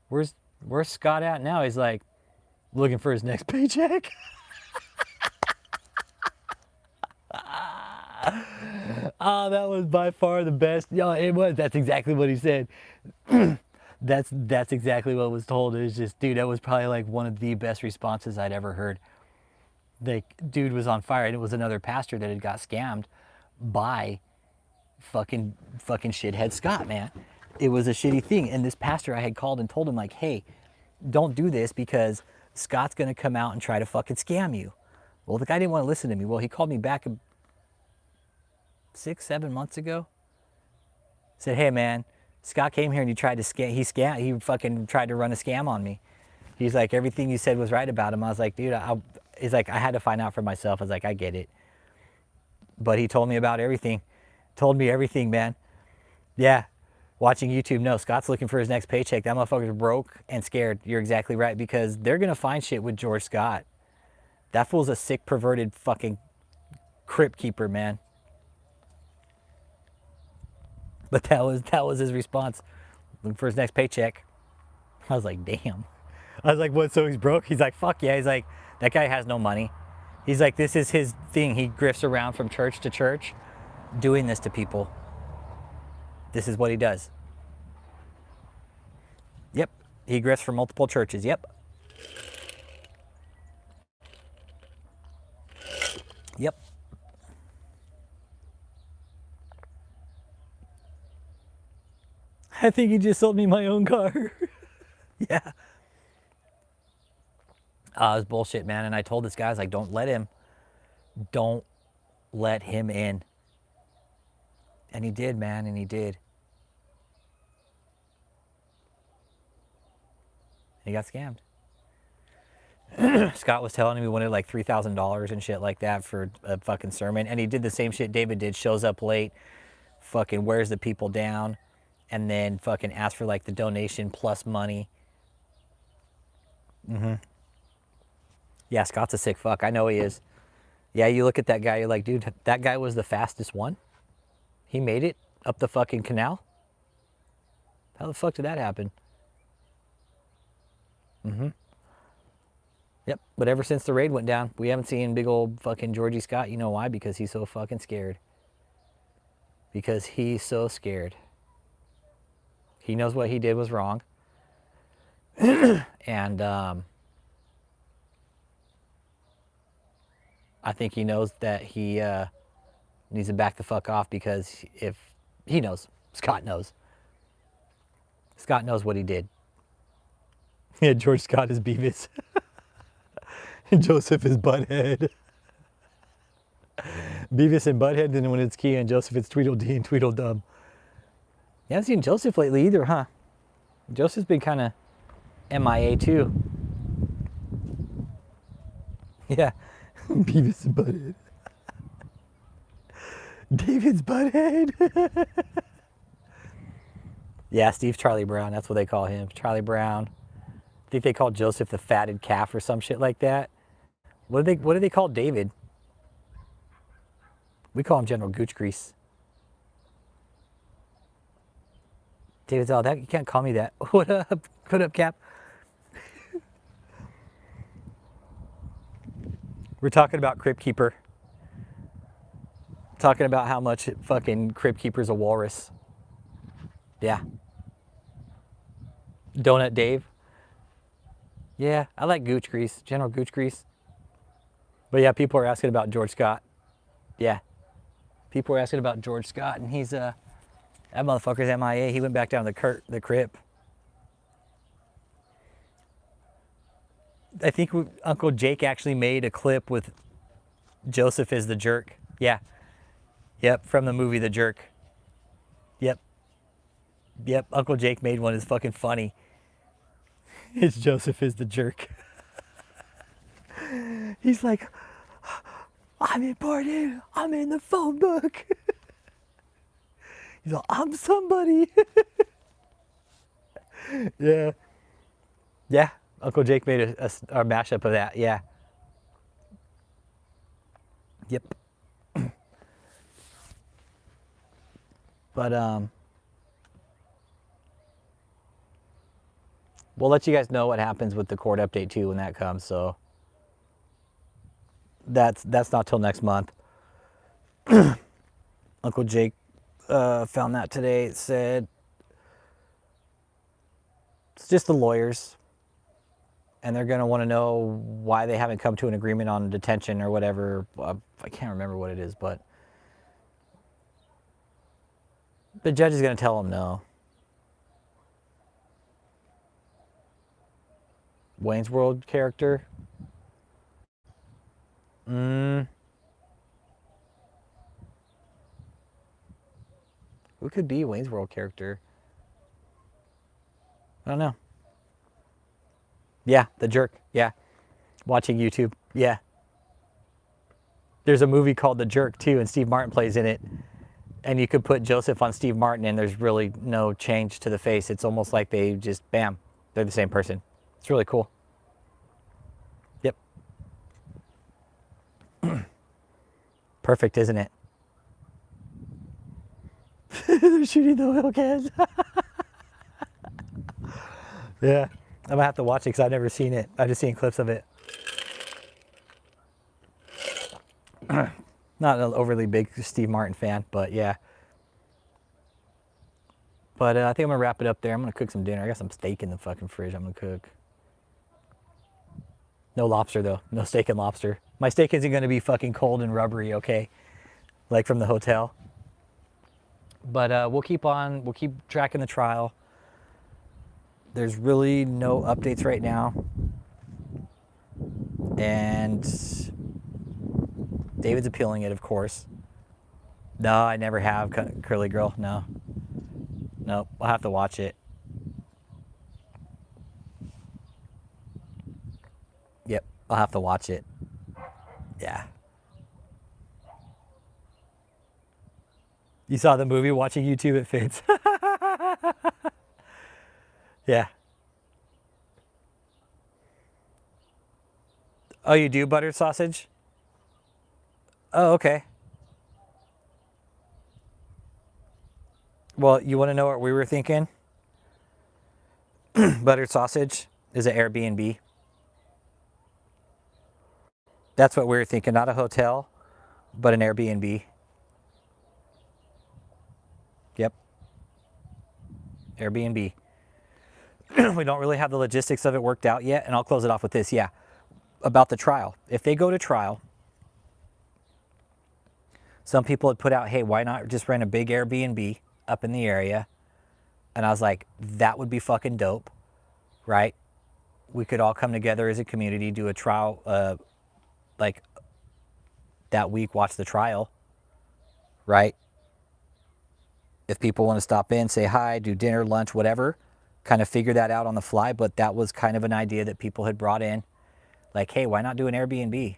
where's Scott at now? He's like, looking for his next paycheck. Oh, that was by far the best. Yeah, it was. That's exactly what he said. That's exactly what was told. It was just, dude, that was probably like one of the best responses I'd ever heard. The dude was on fire, and it was another pastor that had got scammed by fucking shithead Scott, man. It was a shitty thing. And this pastor, I had called and told him, like, hey, don't do this because Scott's gonna come out and try to fucking scam you. Well, the guy didn't want to listen to me. Well, he called me back 6-7 months ago. Said, hey man, Scott came here and he tried to scam. He fucking tried to run a scam on me. He's like, everything you said was right about him. I was like, dude, he's like, I had to find out for myself. I was like, I get it. But he told me about everything. Told me everything, man. Yeah. Watching YouTube, no, Scott's looking for his next paycheck. That motherfucker's broke and scared. You're exactly right, because they're going to find shit with George Scott. That fool's a sick, perverted fucking Crypt Keeper, man. But that was his response. Looking for his next paycheck. I was like, damn. I was like, what, so he's broke? He's like, fuck yeah. He's like, that guy has no money. He's like, this is his thing. He grifts around from church to church doing this to people. This is what he does. Yep. He grifts for multiple churches. Yep. Yep. I think he just sold me my own car. Yeah. It was bullshit, man. And I told this guy, I was like, don't let him in. And he did, man, and he did. He got scammed. Scott was telling him he wanted like $3,000 and shit like that for a fucking sermon. And he did the same shit David did, shows up late, fucking wears the people down, and then fucking asks for like the donation plus money. Mm-hmm. Yeah, Scott's a sick fuck. I know he is. Yeah, you look at that guy, you're like, dude, that guy was the fastest one. He made it up the fucking canal. How the fuck did that happen? Mm-hmm. Yep, but ever since the raid went down, we haven't seen big old fucking Georgie Scott. You know why? Because he's so fucking scared. Because he's so scared. He knows what he did was wrong. And I think he knows that he needs to back the fuck off, because if he knows, Scott knows. Scott knows what he did. Yeah, George Scott is Beavis. And Joseph is Butthead. Beavis and Butthead, then when it's Key, and Joseph it's Tweedledee and Tweedledum. You haven't seen Joseph lately either, huh? Joseph's been kind of MIA too. Yeah. Beavis and Butthead. David's Butthead. Yeah, Steve Charlie Brown, that's what they call him. Charlie Brown. I think they call Joseph the fatted calf or some shit like that. What do they call David? We call him General Gooch Grease. David's all that. You can't call me that. What up? What up, Cap? We're talking about Crypt Keeper. Talking about how much fucking Crypt Keeper's a walrus. Yeah. Donut Dave. Yeah, I like Gooch Grease. General Gooch Grease. But yeah, people are asking about George Scott. Yeah. People are asking about George Scott, and he's that motherfucker's MIA. He went back down the crypt. I think Uncle Jake actually made a clip with Joseph as the jerk. Yeah. Yep, from the movie The Jerk. Yep. Yep, Uncle Jake made one. It's fucking funny. It's Joseph is the jerk. He's like, I'm important. I'm in the phone book. He's like, I'm somebody. Yeah. Yeah. Uncle Jake made a mashup of that. Yeah. Yep. But we'll let you guys know what happens with the court update too when that comes. So that's not till next month. Uncle Jake found that today. It said it's just the lawyers, and they're going to want to know why they haven't come to an agreement on detention or whatever. I can't remember what it is, but the judge is going to tell them no. Wayne's World character? Who could be Wayne's World character? I don't know. Yeah, the jerk. Yeah. Watching YouTube. Yeah. There's a movie called The Jerk too, and Steve Martin plays in it. And you could put Joseph on Steve Martin and there's really no change to the face. It's almost like they just, bam, they're the same person. It's really cool. Yep. Perfect, isn't it? They're shooting the oil cans. Yeah. I'm gonna have to watch it because I've never seen it. I've just seen clips of it. Not an overly big Steve Martin fan, but yeah. But I think I'm gonna wrap it up there. I'm gonna cook some dinner. I got some steak in the fucking fridge I'm gonna cook. No lobster though. No steak and lobster. My steak isn't gonna be fucking cold and rubbery, okay? Like from the hotel. But we'll keep tracking the trial. There's really no updates right now. And David's appealing it, of course. No, I never have, Curly Girl. No. Nope, I'll have to watch it. Yep, I'll have to watch it. Yeah. You saw the movie watching YouTube, it fits. Yeah. Oh, you do buttered sausage? Oh, okay. Well, you want to know what we were thinking? Buttered sausage is an Airbnb. That's what we were thinking, not a hotel, but an Airbnb. Yep. Airbnb. We don't really have the logistics of it worked out yet, and I'll close it off with this. Yeah. About the trial. If they go to trial, some people had put out, hey, why not just rent a big Airbnb up in the area? And I was like, that would be fucking dope, right? We could all come together as a community, do a trial, like that week, watch the trial, right? If people want to stop in, say hi, do dinner, lunch, whatever, kind of figure that out on the fly. But that was kind of an idea that people had brought in. Like, hey, why not do an Airbnb?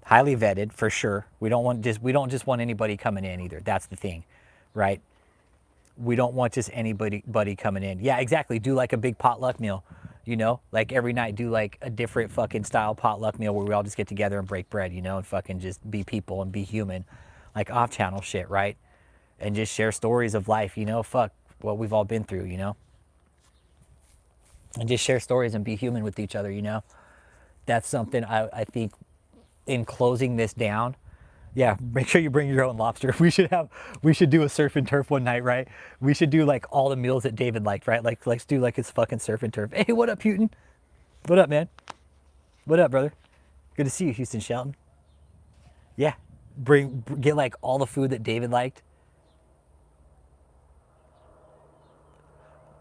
Highly vetted, for sure. We don't just want anybody coming in either. That's the thing, right? We don't want just anybody coming in. Yeah, exactly. Do like a big potluck meal, you know? Like every night do like a different fucking style potluck meal where we all just get together and break bread, you know, and fucking just be people and be human. Like off-channel shit, right? And just share stories of life, you know? Fuck what we've all been through, you know? And just share stories and be human with each other, you know? That's something I think in closing this down. Yeah, make sure you bring your own lobster. We should do a surf and turf one night, right? We should do like all the meals that David liked, right? Like let's do like his fucking surf and turf. Hey, what up, Putin? What up, man? What up, brother? Good to see you, Houston Shelton. Yeah, get like all the food that David liked.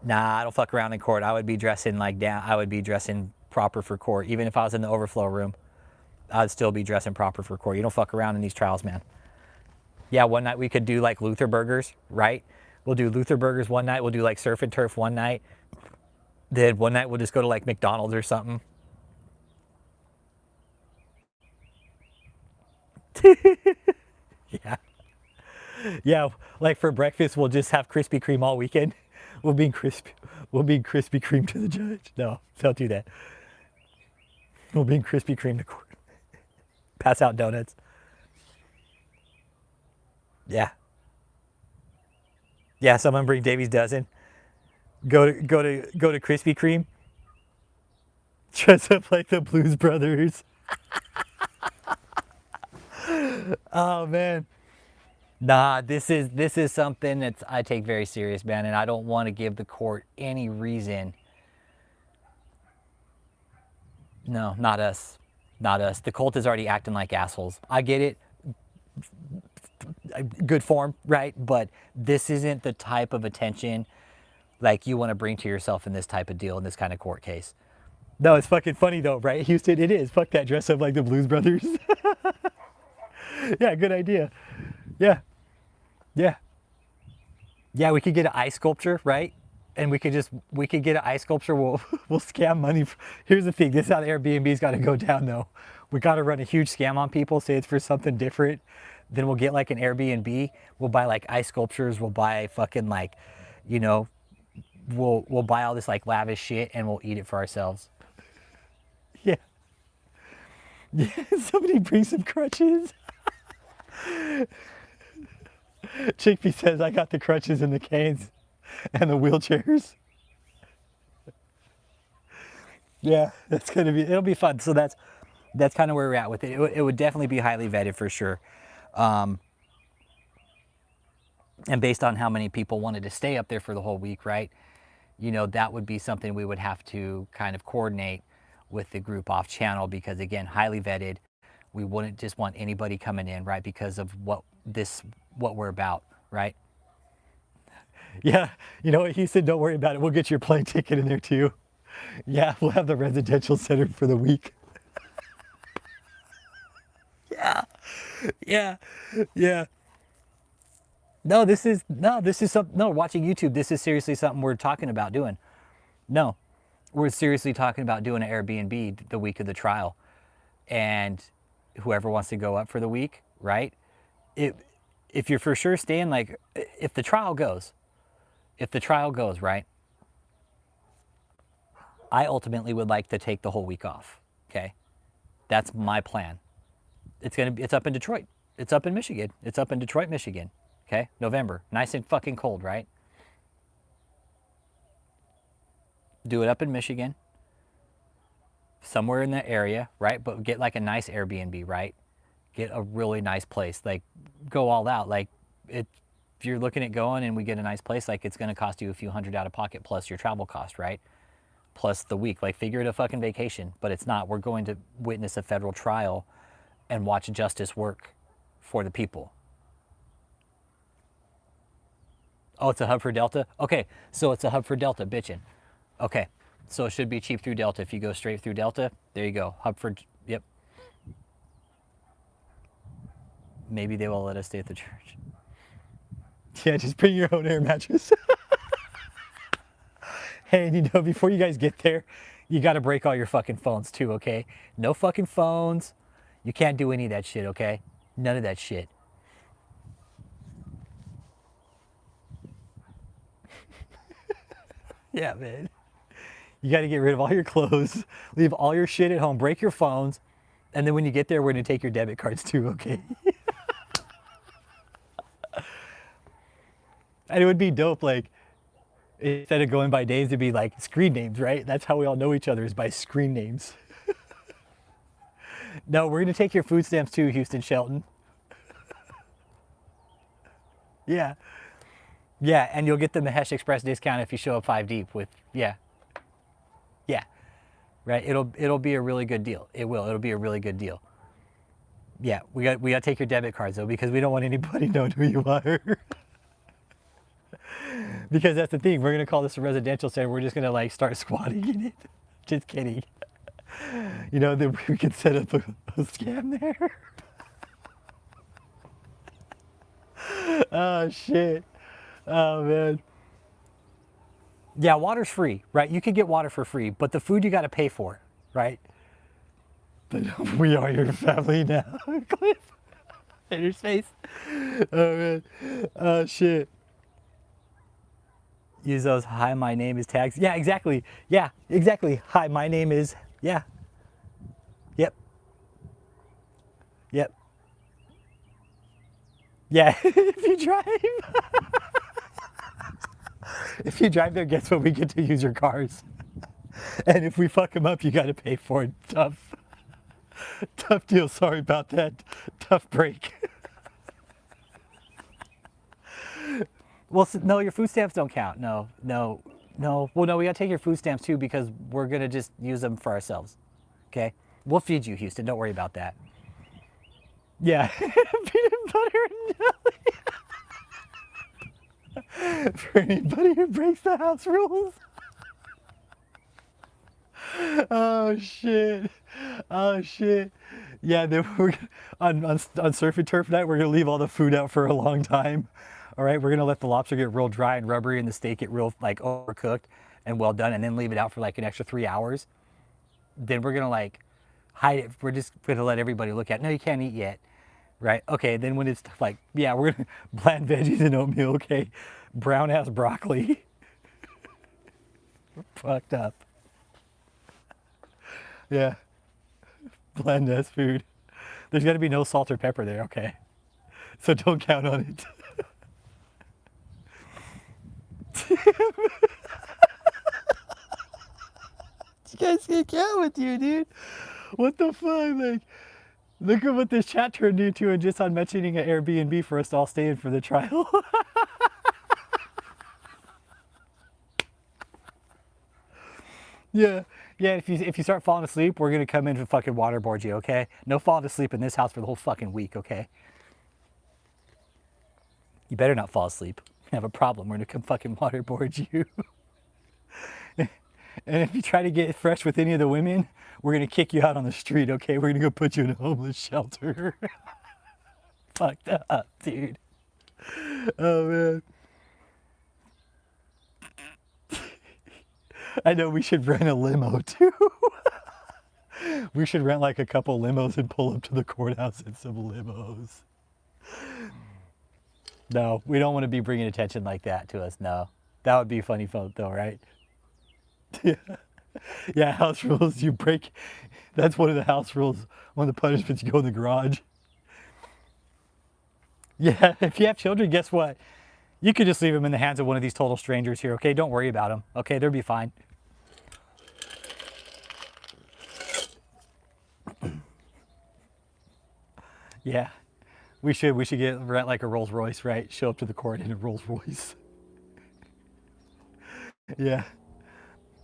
Nah, I don't fuck around in court. I would be dressing like down. I would be dressing proper for court. Even if I was in the overflow room, I'd still be dressing proper for court. You don't fuck around in these trials, man. Yeah, one night we could do like Luther burgers, right? We'll do Luther burgers one night. We'll do like surf and turf one night. Then one night we'll just go to like McDonald's or something. Yeah. Yeah, like for breakfast we'll just have Krispy Kreme all weekend. We'll be Krispy Kreme to the judge. No, don't do that. We'll be Krispy Kreme to court. Pass out donuts. Yeah. Yeah, someone bring Davy's dozen. Go to Krispy Kreme. Dress up like the Blues Brothers. Oh man. Nah, this is something that I take very serious, man, and I don't want to give the court any reason. No, not us. Not us. The cult is already acting like assholes. I get it. Good form, right? But this isn't the type of attention like you want to bring to yourself in this type of deal, in this kind of court case. No, it's fucking funny though, right? Houston, it is. Fuck that, dress up like the Blues Brothers. Yeah, good idea. Yeah, yeah. Yeah, we could get an ice sculpture, right? And we could get an ice sculpture. We'll scam money. Here's the thing. This is how the Airbnb's got to go down, though. We got to run a huge scam on people. Say it's for something different. Then we'll get like an Airbnb. We'll buy like ice sculptures. We'll buy fucking like, you know, we'll buy all this like lavish shit and we'll eat it for ourselves. Yeah. Yeah. Somebody bring some crutches. Chickpea says I got the crutches and the canes and the wheelchairs. Yeah, it'll be fun. So that's kind of where we're at with it. It would definitely be highly vetted for sure. And based on how many people wanted to stay up there for the whole week, right? You know, that would be something we would have to kind of coordinate with the group off channel because again, highly vetted. We wouldn't just want anybody coming in, right? Because of what we're about, right? Yeah, you know what, Houston, don't worry about it. We'll get your plane ticket in there too. Yeah, we'll have the residential center for the week. Yeah, yeah, yeah. Watching YouTube, this is seriously something we're talking about doing. No, we're seriously talking about doing an Airbnb the week of the trial. And whoever wants to go up for the week, right? If you're for sure staying, like, if the trial goes, right? I ultimately would like to take the whole week off, okay? That's my plan. It's up in Detroit. It's up in Michigan. It's up in Detroit, Michigan, okay? November, nice and fucking cold, right? Do it up in Michigan, somewhere in that area, right? But get like a nice Airbnb, right? Get a really nice place, like go all out. Like if you're looking at going and we get a nice place, like it's gonna cost you a few hundred out of pocket plus your travel cost, right? Plus the week, like figure it a fucking vacation, but it's not. We're going to witness a federal trial and watch justice work for the people. Oh, it's a hub for Delta? Okay, so it's a hub for Delta, bitchin'. Okay, so it should be cheap through Delta. If you go straight through Delta, there you go. Hub for, yep. Maybe they will let us stay at the church. Yeah, just bring your own air mattress. Hey, and you know, before you guys get there, you got to break all your fucking phones too, okay? No fucking phones. You can't do any of that shit, okay? None of that shit. Yeah, man. You got to get rid of all your clothes, leave all your shit at home, break your phones, and then when you get there, we're going to take your debit cards too, okay? And it would be dope, like, instead of going by names, it'd be like screen names, right? That's how we all know each other, is by screen names. No, we're going to take your food stamps too, Houston Shelton. Yeah. Yeah, and you'll get the Mahesh Express discount if you show up 5 deep with, yeah. Yeah. Right? It'll be a really good deal. It will. It'll be a really good deal. Yeah, we got to take your debit cards though, because we don't want anybody knowing who you are. Because that's the thing. We're going to call this a residential center. We're just going to like start squatting in it. Just kidding. You know, that we could set up a scam there. Oh shit. Oh man. Yeah, water's free, right? You could get water for free, but the food you got to pay for, right? But we are your family now. Cliff. In her face. Oh man. Oh shit. Use those hi, my name is tags. Yeah, exactly. Yeah, exactly. Hi, my name is. Yeah. Yep. Yep. Yeah. If you drive. If you drive there, guess what? We get to use your cars. And if we fuck them up, you got to pay for it. Tough. Tough deal. Sorry about that. Tough break. Well, no, your food stamps don't count. No, no, no. Well, no, we got to take your food stamps too because we're going to just use them for ourselves. Okay? We'll feed you, Houston. Don't worry about that. Yeah. Peanut butter and jelly. For anybody who breaks the house rules. Oh shit. Oh shit. Yeah, then we're on surf and turf night, we're gonna leave all the food out for a long time. All right, we're gonna let the lobster get real dry and rubbery and the steak get real like overcooked and well done, and then leave it out for like an extra 3 hours. Then we're gonna like hide it. We're just gonna let everybody look at it. No, you can't eat yet. Right? Okay, then when it's like, yeah, we're gonna bland veggies and oatmeal, okay. Brown ass broccoli. Fucked up. Yeah. Bland ass food. There's gotta be no salt or pepper there, okay. So don't count on it. You guys can't count with you, dude. What the fuck? Like, look at what this chat turned into, and just on mentioning an Airbnb for us to all stay in for the trial. Yeah, yeah. If you start falling asleep, we're gonna come in and fucking waterboard you, okay? No falling asleep in this house for the whole fucking week, okay? You better not fall asleep. You have a problem. We're gonna come fucking waterboard you. And if you try to get fresh with any of the women, we're gonna kick you out on the street, okay? We're gonna go put you in a homeless shelter. Fucked up, dude. Oh man. I know we should rent a limo too. We should rent like a couple limos and pull up to the courthouse in some limos. No, we don't want to be bringing attention like that to us. No, that would be funny fun though, right? Yeah, yeah. House rules. You break. That's one of the house rules. One of the punishments. You go in the garage. Yeah. If you have children, guess what? You could just leave them in the hands of one of these total strangers here. Okay, don't worry about them. Okay, they'll be fine. Yeah. We should get rent like a Rolls Royce, right? Show up to the court in a Rolls Royce. Yeah.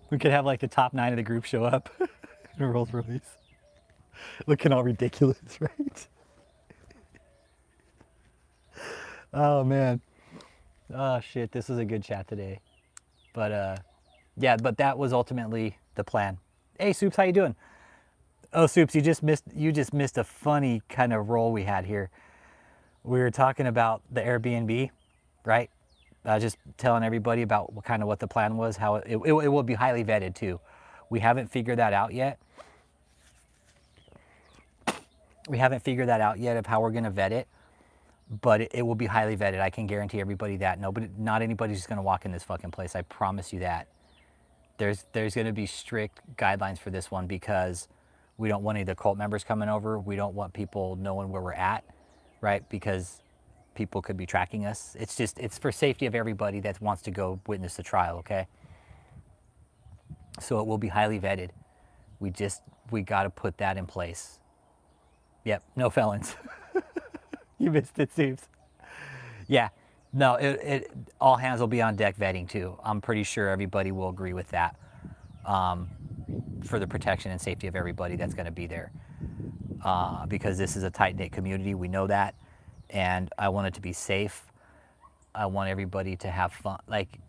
We could have like the top 9 of the group show up in a Rolls Royce. Looking all ridiculous, right? Oh man. Oh shit, this was a good chat today. But yeah, but that was ultimately the plan. Hey Soups, how you doing? Oh Soups, you just missed a funny kind of role we had here. We were talking about the Airbnb, right? Just telling everybody about what the plan was, how it will be highly vetted too. We haven't figured that out yet. We haven't figured that out yet of how we're going to vet it, but it will be highly vetted. I can guarantee everybody that. Nobody, not anybody's just going to walk in this fucking place. I promise you that. There's going to be strict guidelines for this one because we don't want any of the cult members coming over. We don't want people knowing where we're at, right? Because people could be tracking us. It's for safety of everybody that wants to go witness the trial, okay? So it will be highly vetted. We got to put that in place. Yep, no felons. You missed it, Soups. Yeah, no, all hands will be on deck vetting too. I'm pretty sure everybody will agree with that for the protection and safety of everybody that's going to be there. Because this is a tight-knit community, we know that, and I want it to be safe. I want everybody to have fun. Like,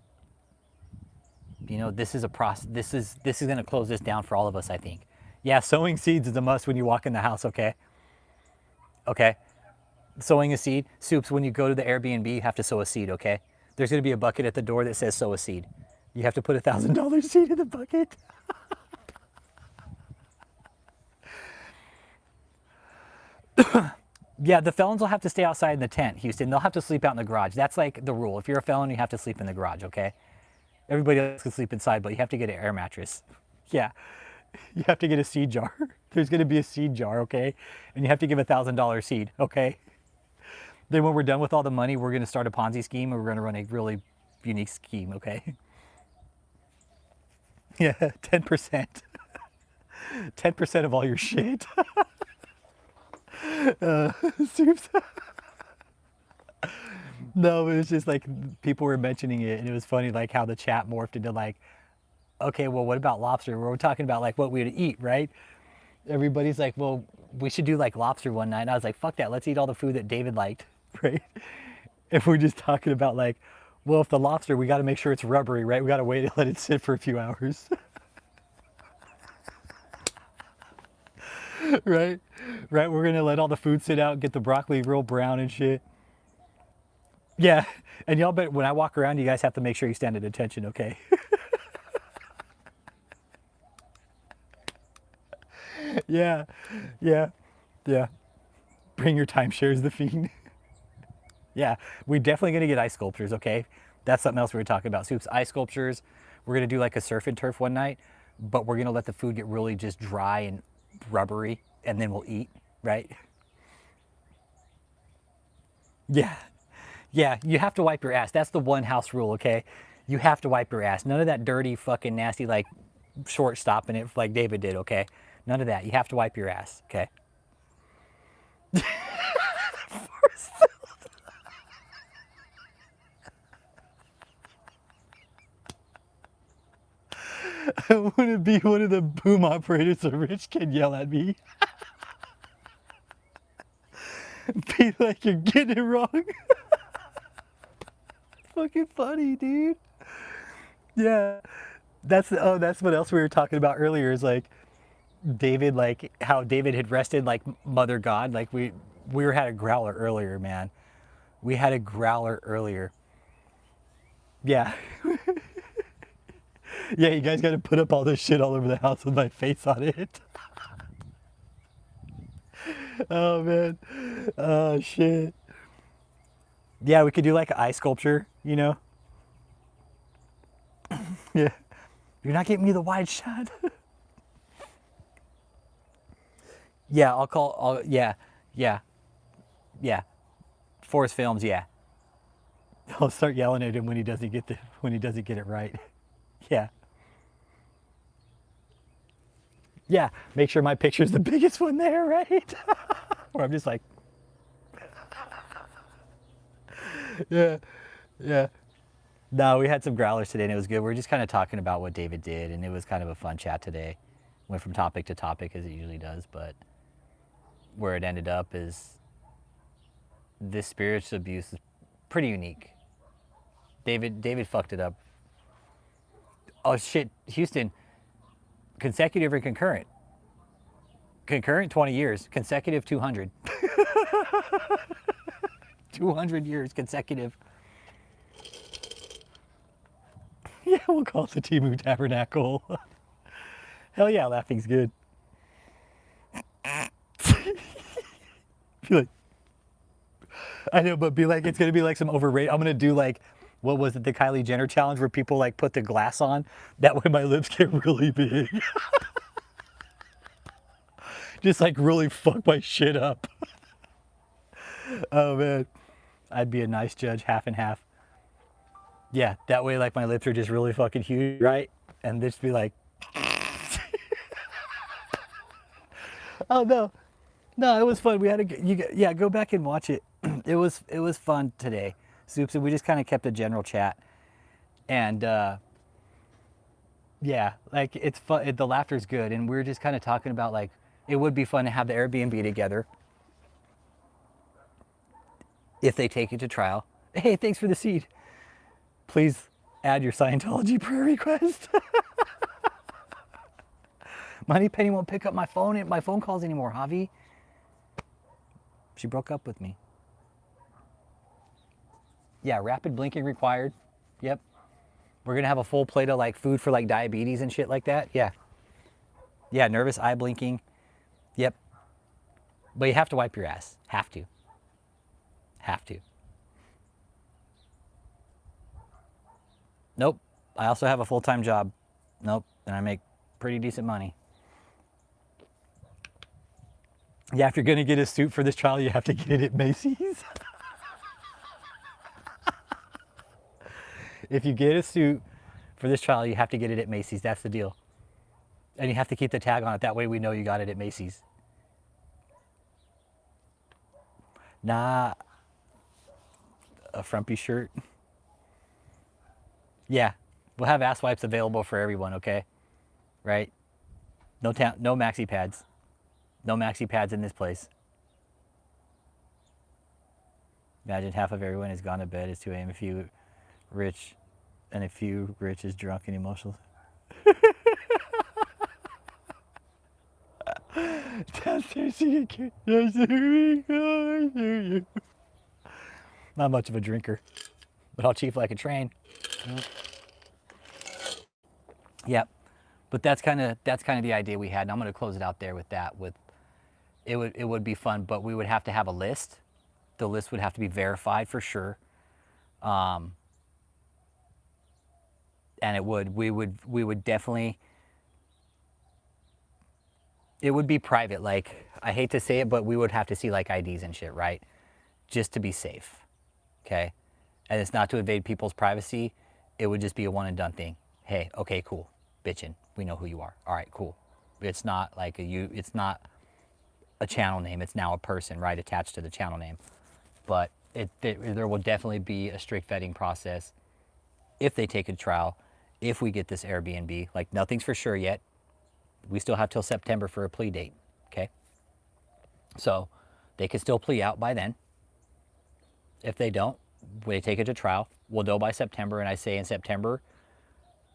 you know, this is a process. This is going to close this down for all of us, I think. Yeah, sowing seeds is a must when you walk in the house, okay? Okay. Sowing a seed. Soups, when you go to the Airbnb, you have to sow a seed, okay? There's going to be a bucket at the door that says sow a seed. You have to put $1,000 seed in the bucket. Yeah, the felons will have to stay outside in the tent, Houston. They'll have to sleep out in the garage. That's like the rule. If you're a felon, you have to sleep in the garage, okay? Everybody else can sleep inside, but you have to get an air mattress. Yeah, you have to get a seed jar. There's going to be a seed jar, okay? And you have to give $1,000 seed, okay? Then when we're done with all the money, we're going to start a Ponzi scheme and we're going to run a really unique scheme, okay? Yeah, 10%. 10% of all your shit. Soups. No, it was just like people were mentioning it and it was funny like how the chat morphed into like, okay, well, what about lobster? We're talking about like what we would eat, right? Everybody's like, well, we should do like lobster one night. And I was like, fuck that. Let's eat all the food that David liked, right? If we're just talking about like, well, if the lobster, we got to make sure it's rubbery, right? We got to wait and let it sit for a few hours. Right? Right? We're going to let all the food sit out, get the broccoli real brown and shit. Yeah. And y'all bet when I walk around, you guys have to make sure you stand at attention, okay? Yeah. Yeah. Yeah. Bring your timeshares, the fiend. Yeah. We're definitely going to get ice sculptures, okay? That's something else we were talking about. Soups, ice sculptures. We're going to do like a surf and turf one night, but we're going to let the food get really just dry and rubbery, and then we'll eat, right? Yeah. Yeah, you have to wipe your ass. That's the one house rule, okay? You have to wipe your ass. None of that dirty, fucking nasty, like, short stopping it like David did, okay? None of that. You have to wipe your ass, okay? I want to be one of the boom operators so Rich can yell at me. Be like, you're getting it wrong. Fucking funny, dude. Yeah. That's what else we were talking about earlier is like David, like how David had rested like Mother God. Like we had a growler earlier, man. We had a growler earlier. Yeah. Yeah, you guys got to put up all this shit all over the house with my face on it. Oh man. Oh shit. Yeah, we could do like an eye sculpture, you know? Yeah. You're not getting me the wide shot. Yeah, yeah, yeah, yeah. Forrest Films, yeah. I'll start yelling at him when he doesn't get it right. Yeah. Yeah. Make sure my picture's the biggest one there, right? Or I'm just like, yeah, yeah. No, we had some growlers today and it was good. We were just kind of talking about what David did and it was kind of a fun chat today. Went from topic to topic as it usually does, but where it ended up is this spiritual abuse is pretty unique. David fucked it up. Oh shit, Houston, consecutive or concurrent? Concurrent 20 years, consecutive 200. 200 years consecutive. Yeah, we'll call it the Timu Tabernacle. Hell yeah, laughing's good. Be like, I know, but be like, it's gonna be like some overrated. I'm gonna do like, what was it, the Kylie Jenner challenge where people like put the glass on? That way my lips get really big. Just like really fuck my shit up. Oh man, I'd be a nice judge, half and half. Yeah, that way like my lips are just really fucking huge, right? And just be like, oh no, no, it was fun. We had yeah, go back and watch it. It was fun today, Soups, and we just kind of kept a general chat, and yeah, like it's fun. The laughter's good, and we were just kind of talking about like it would be fun to have the Airbnb together if they take it to trial. Hey, thanks for the seed. Please add your Scientology prayer request. Money Penny won't pick up my phone calls anymore, Javi. She broke up with me. Yeah, rapid blinking required. Yep. We're gonna have a full plate of like food for like diabetes and shit like that. Yeah. Yeah, nervous eye blinking. Yep. But you have to wipe your ass. Have to. Have to. Nope. I also have a full-time job. Nope. And I make pretty decent money. Yeah, if you're gonna get a suit for this trial, you have to get it at Macy's. If you get a suit for this trial, you have to get it at Macy's. That's the deal. And you have to keep the tag on it. That way we know you got it at Macy's. Nah, a frumpy shirt. Yeah, we'll have ass wipes available for everyone, okay? Right? No maxi pads. No maxi pads in this place. Imagine half of everyone has gone to bed. It's 2 a.m. If you rich, and a few rich is drunk and emotional. Not much of a drinker, but I'll chief like a train. Yep. But that's kind of the idea we had, and I'm going to close it out there with that. With it would be fun, but we would have to have a list. The list would have to be verified for sure, and we would definitely. It would be private. Like, I hate to say it, but we would have to see like IDs and shit, right? Just to be safe. Okay. And it's not to invade people's privacy. It would just be a one and done thing. Hey, okay, cool. Bitchin'. We know who you are. All right, cool. It's not like it's not a channel name. It's now a person, right? Attached to the channel name. But there will definitely be a strict vetting process if they take a trial, if we get this Airbnb. Like, nothing's for sure yet. We still have till September for a plea date, okay? So they could still plea out by then. If they don't, they take it to trial. We'll know by September, and I say in September,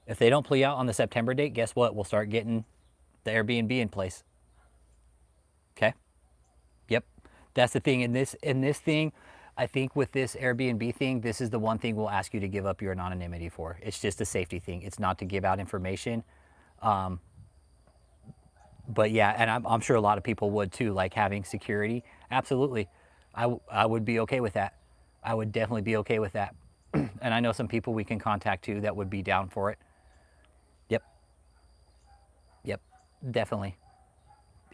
if they don't plea out on the September date, guess what? We'll start getting the Airbnb in place. Okay? Yep. That's the thing. In this thing, I think with this Airbnb thing, this is the one thing we'll ask you to give up your anonymity for. It's just a safety thing. It's not to give out information. But yeah, and I'm sure a lot of people would too, like having security. Absolutely. I would be okay with that. I would definitely be okay with that. And I know some people we can contact too that would be down for it. Yep. Yep. Definitely.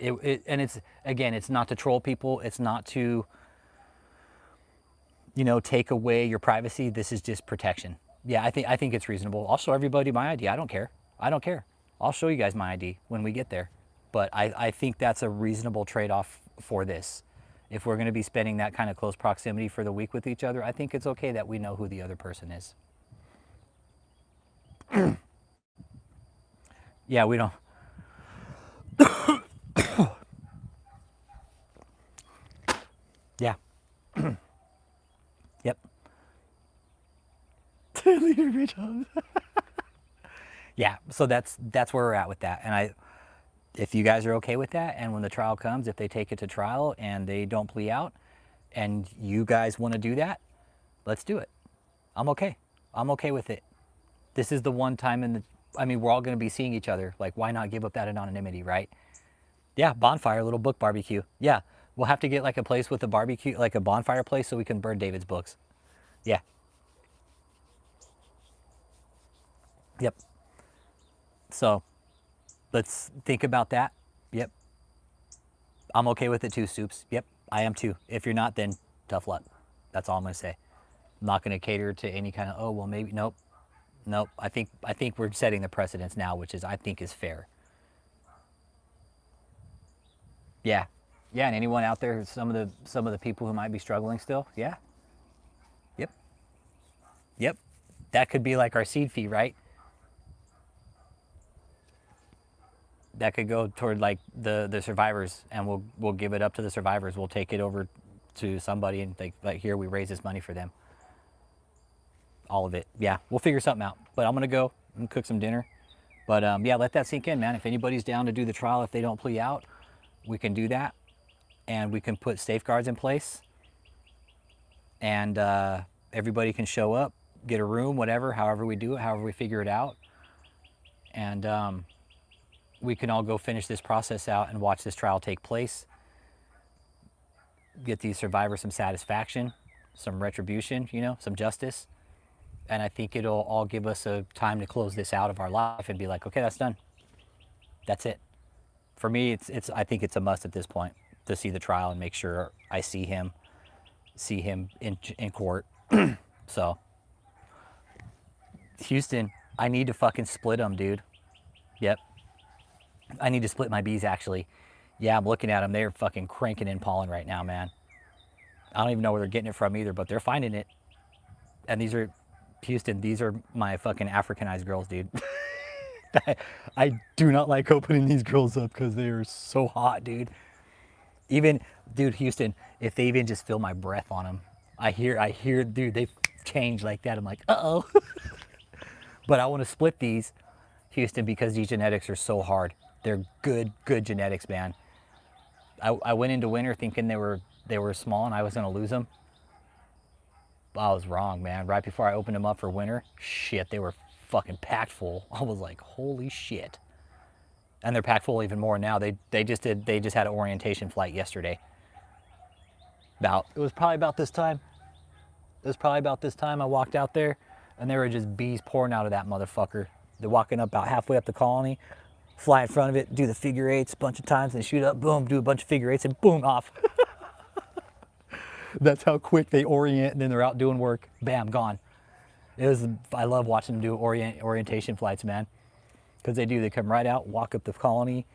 And it's, again, it's not to troll people. It's not to, take away your privacy. This is just protection. Yeah, I think it's reasonable. I'll show everybody my ID. I don't care. I'll show you guys my ID when we get there. But I think that's a reasonable trade-off for this. If we're going to be spending that kind of close proximity for the week with each other, I think it's okay that we know who the other person is. Yeah, we don't. Yeah. Yep. Leader Rich Holmes. Yeah, so that's where we're at with that. And if you guys are okay with that, and when the trial comes, if they take it to trial and they don't plea out, and you guys want to do that, let's do it. I'm okay. I'm okay with it. This is the one time we're all going to be seeing each other. Like, why not give up that anonymity, right? Yeah, bonfire, little book barbecue. Yeah, we'll have to get like a place with a barbecue, like a bonfire place, so we can burn David's books. Yeah. Yep. So let's think about that. Yep. I'm okay with it too, Soups. Yep, I am too. If you're not, then tough luck. That's all I'm going to say. I'm not going to cater to any kind of, oh, well, maybe, nope. I think we're setting the precedence now, which I think is fair. Yeah. Yeah, and anyone out there, some of the people who might be struggling still, yeah. Yep. Yep. That could be like our seed fee, right? That could go toward like the survivors, and we'll give it up to the survivors. We'll take it over to somebody and like here we raise this money for them. All of it. Yeah, we'll figure something out. But I'm gonna go and cook some dinner. But yeah, let that sink in, man. If anybody's down to do the trial, if they don't plea out, we can do that. And we can put safeguards in place. And everybody can show up, get a room, whatever, however we do it, however we figure it out. And we can all go finish this process out and watch this trial take place. Get these survivors some satisfaction, some retribution, you know, some justice. And I think it'll all give us a time to close this out of our life and be like, okay, that's done. That's it. For me, I think it's a must at this point to see the trial and make sure I see him in court. So, Houston, I need to fucking split them, dude. Yep. I need to split my bees, actually. Yeah, I'm looking at them. They're fucking cranking in pollen right now, man. I don't even know where they're getting it from either, but they're finding it. And these are, Houston, these are my fucking Africanized girls, dude. I do not like opening these girls up because they are so hot, dude. Even, dude, Houston, if they even just feel my breath on them, I hear, dude, they change like that. I'm like, uh-oh. But I want to split these, Houston, because these genetics are so hard. They're good genetics, man. I went into winter thinking they were small and I was gonna lose them. I was wrong, man. Right before I opened them up for winter, shit, they were fucking packed full. I was like, holy shit. And they're packed full even more now. They just had an orientation flight yesterday. It was probably about this time. I walked out there and there were just bees pouring out of that motherfucker. They're walking up about halfway up the colony, fly in front of it, do the figure eights a bunch of times, and shoot up, boom, do a bunch of figure eights, and boom, off. That's how quick they orient, and then they're out doing work. Bam, gone. I love watching them do orientation flights, man, because they come right out, walk up the colony.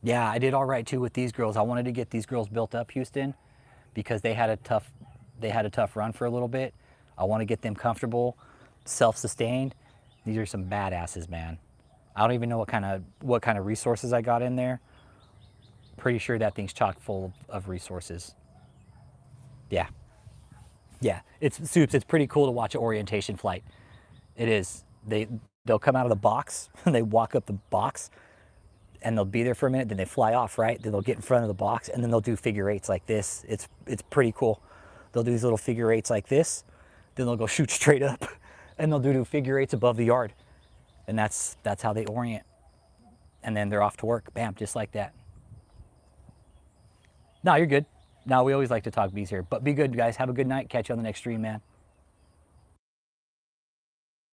Yeah, I did all right too with these girls. I wanted to get these girls built up, Houston, because they had a tough run for a little bit. I want to get them comfortable, self-sustained. These are some badasses, man. I don't even know what kind of resources I got in there. Pretty sure that thing's chock full of resources. Yeah. Yeah, it's pretty cool to watch an orientation flight. It is. They'll come out of the box and they walk up the box and they'll be there for a minute, then they fly off, right? Then they'll get in front of the box and then they'll do figure eights like this. It's pretty cool. They'll do these little figure eights like this, then they'll go shoot straight up and they'll do figure eights above the yard. And that's how they orient. And then they're off to work, bam, just like that. No, you're good. No, we always like to talk bees here. But be good, guys. Have a good night. Catch you on the next stream, man.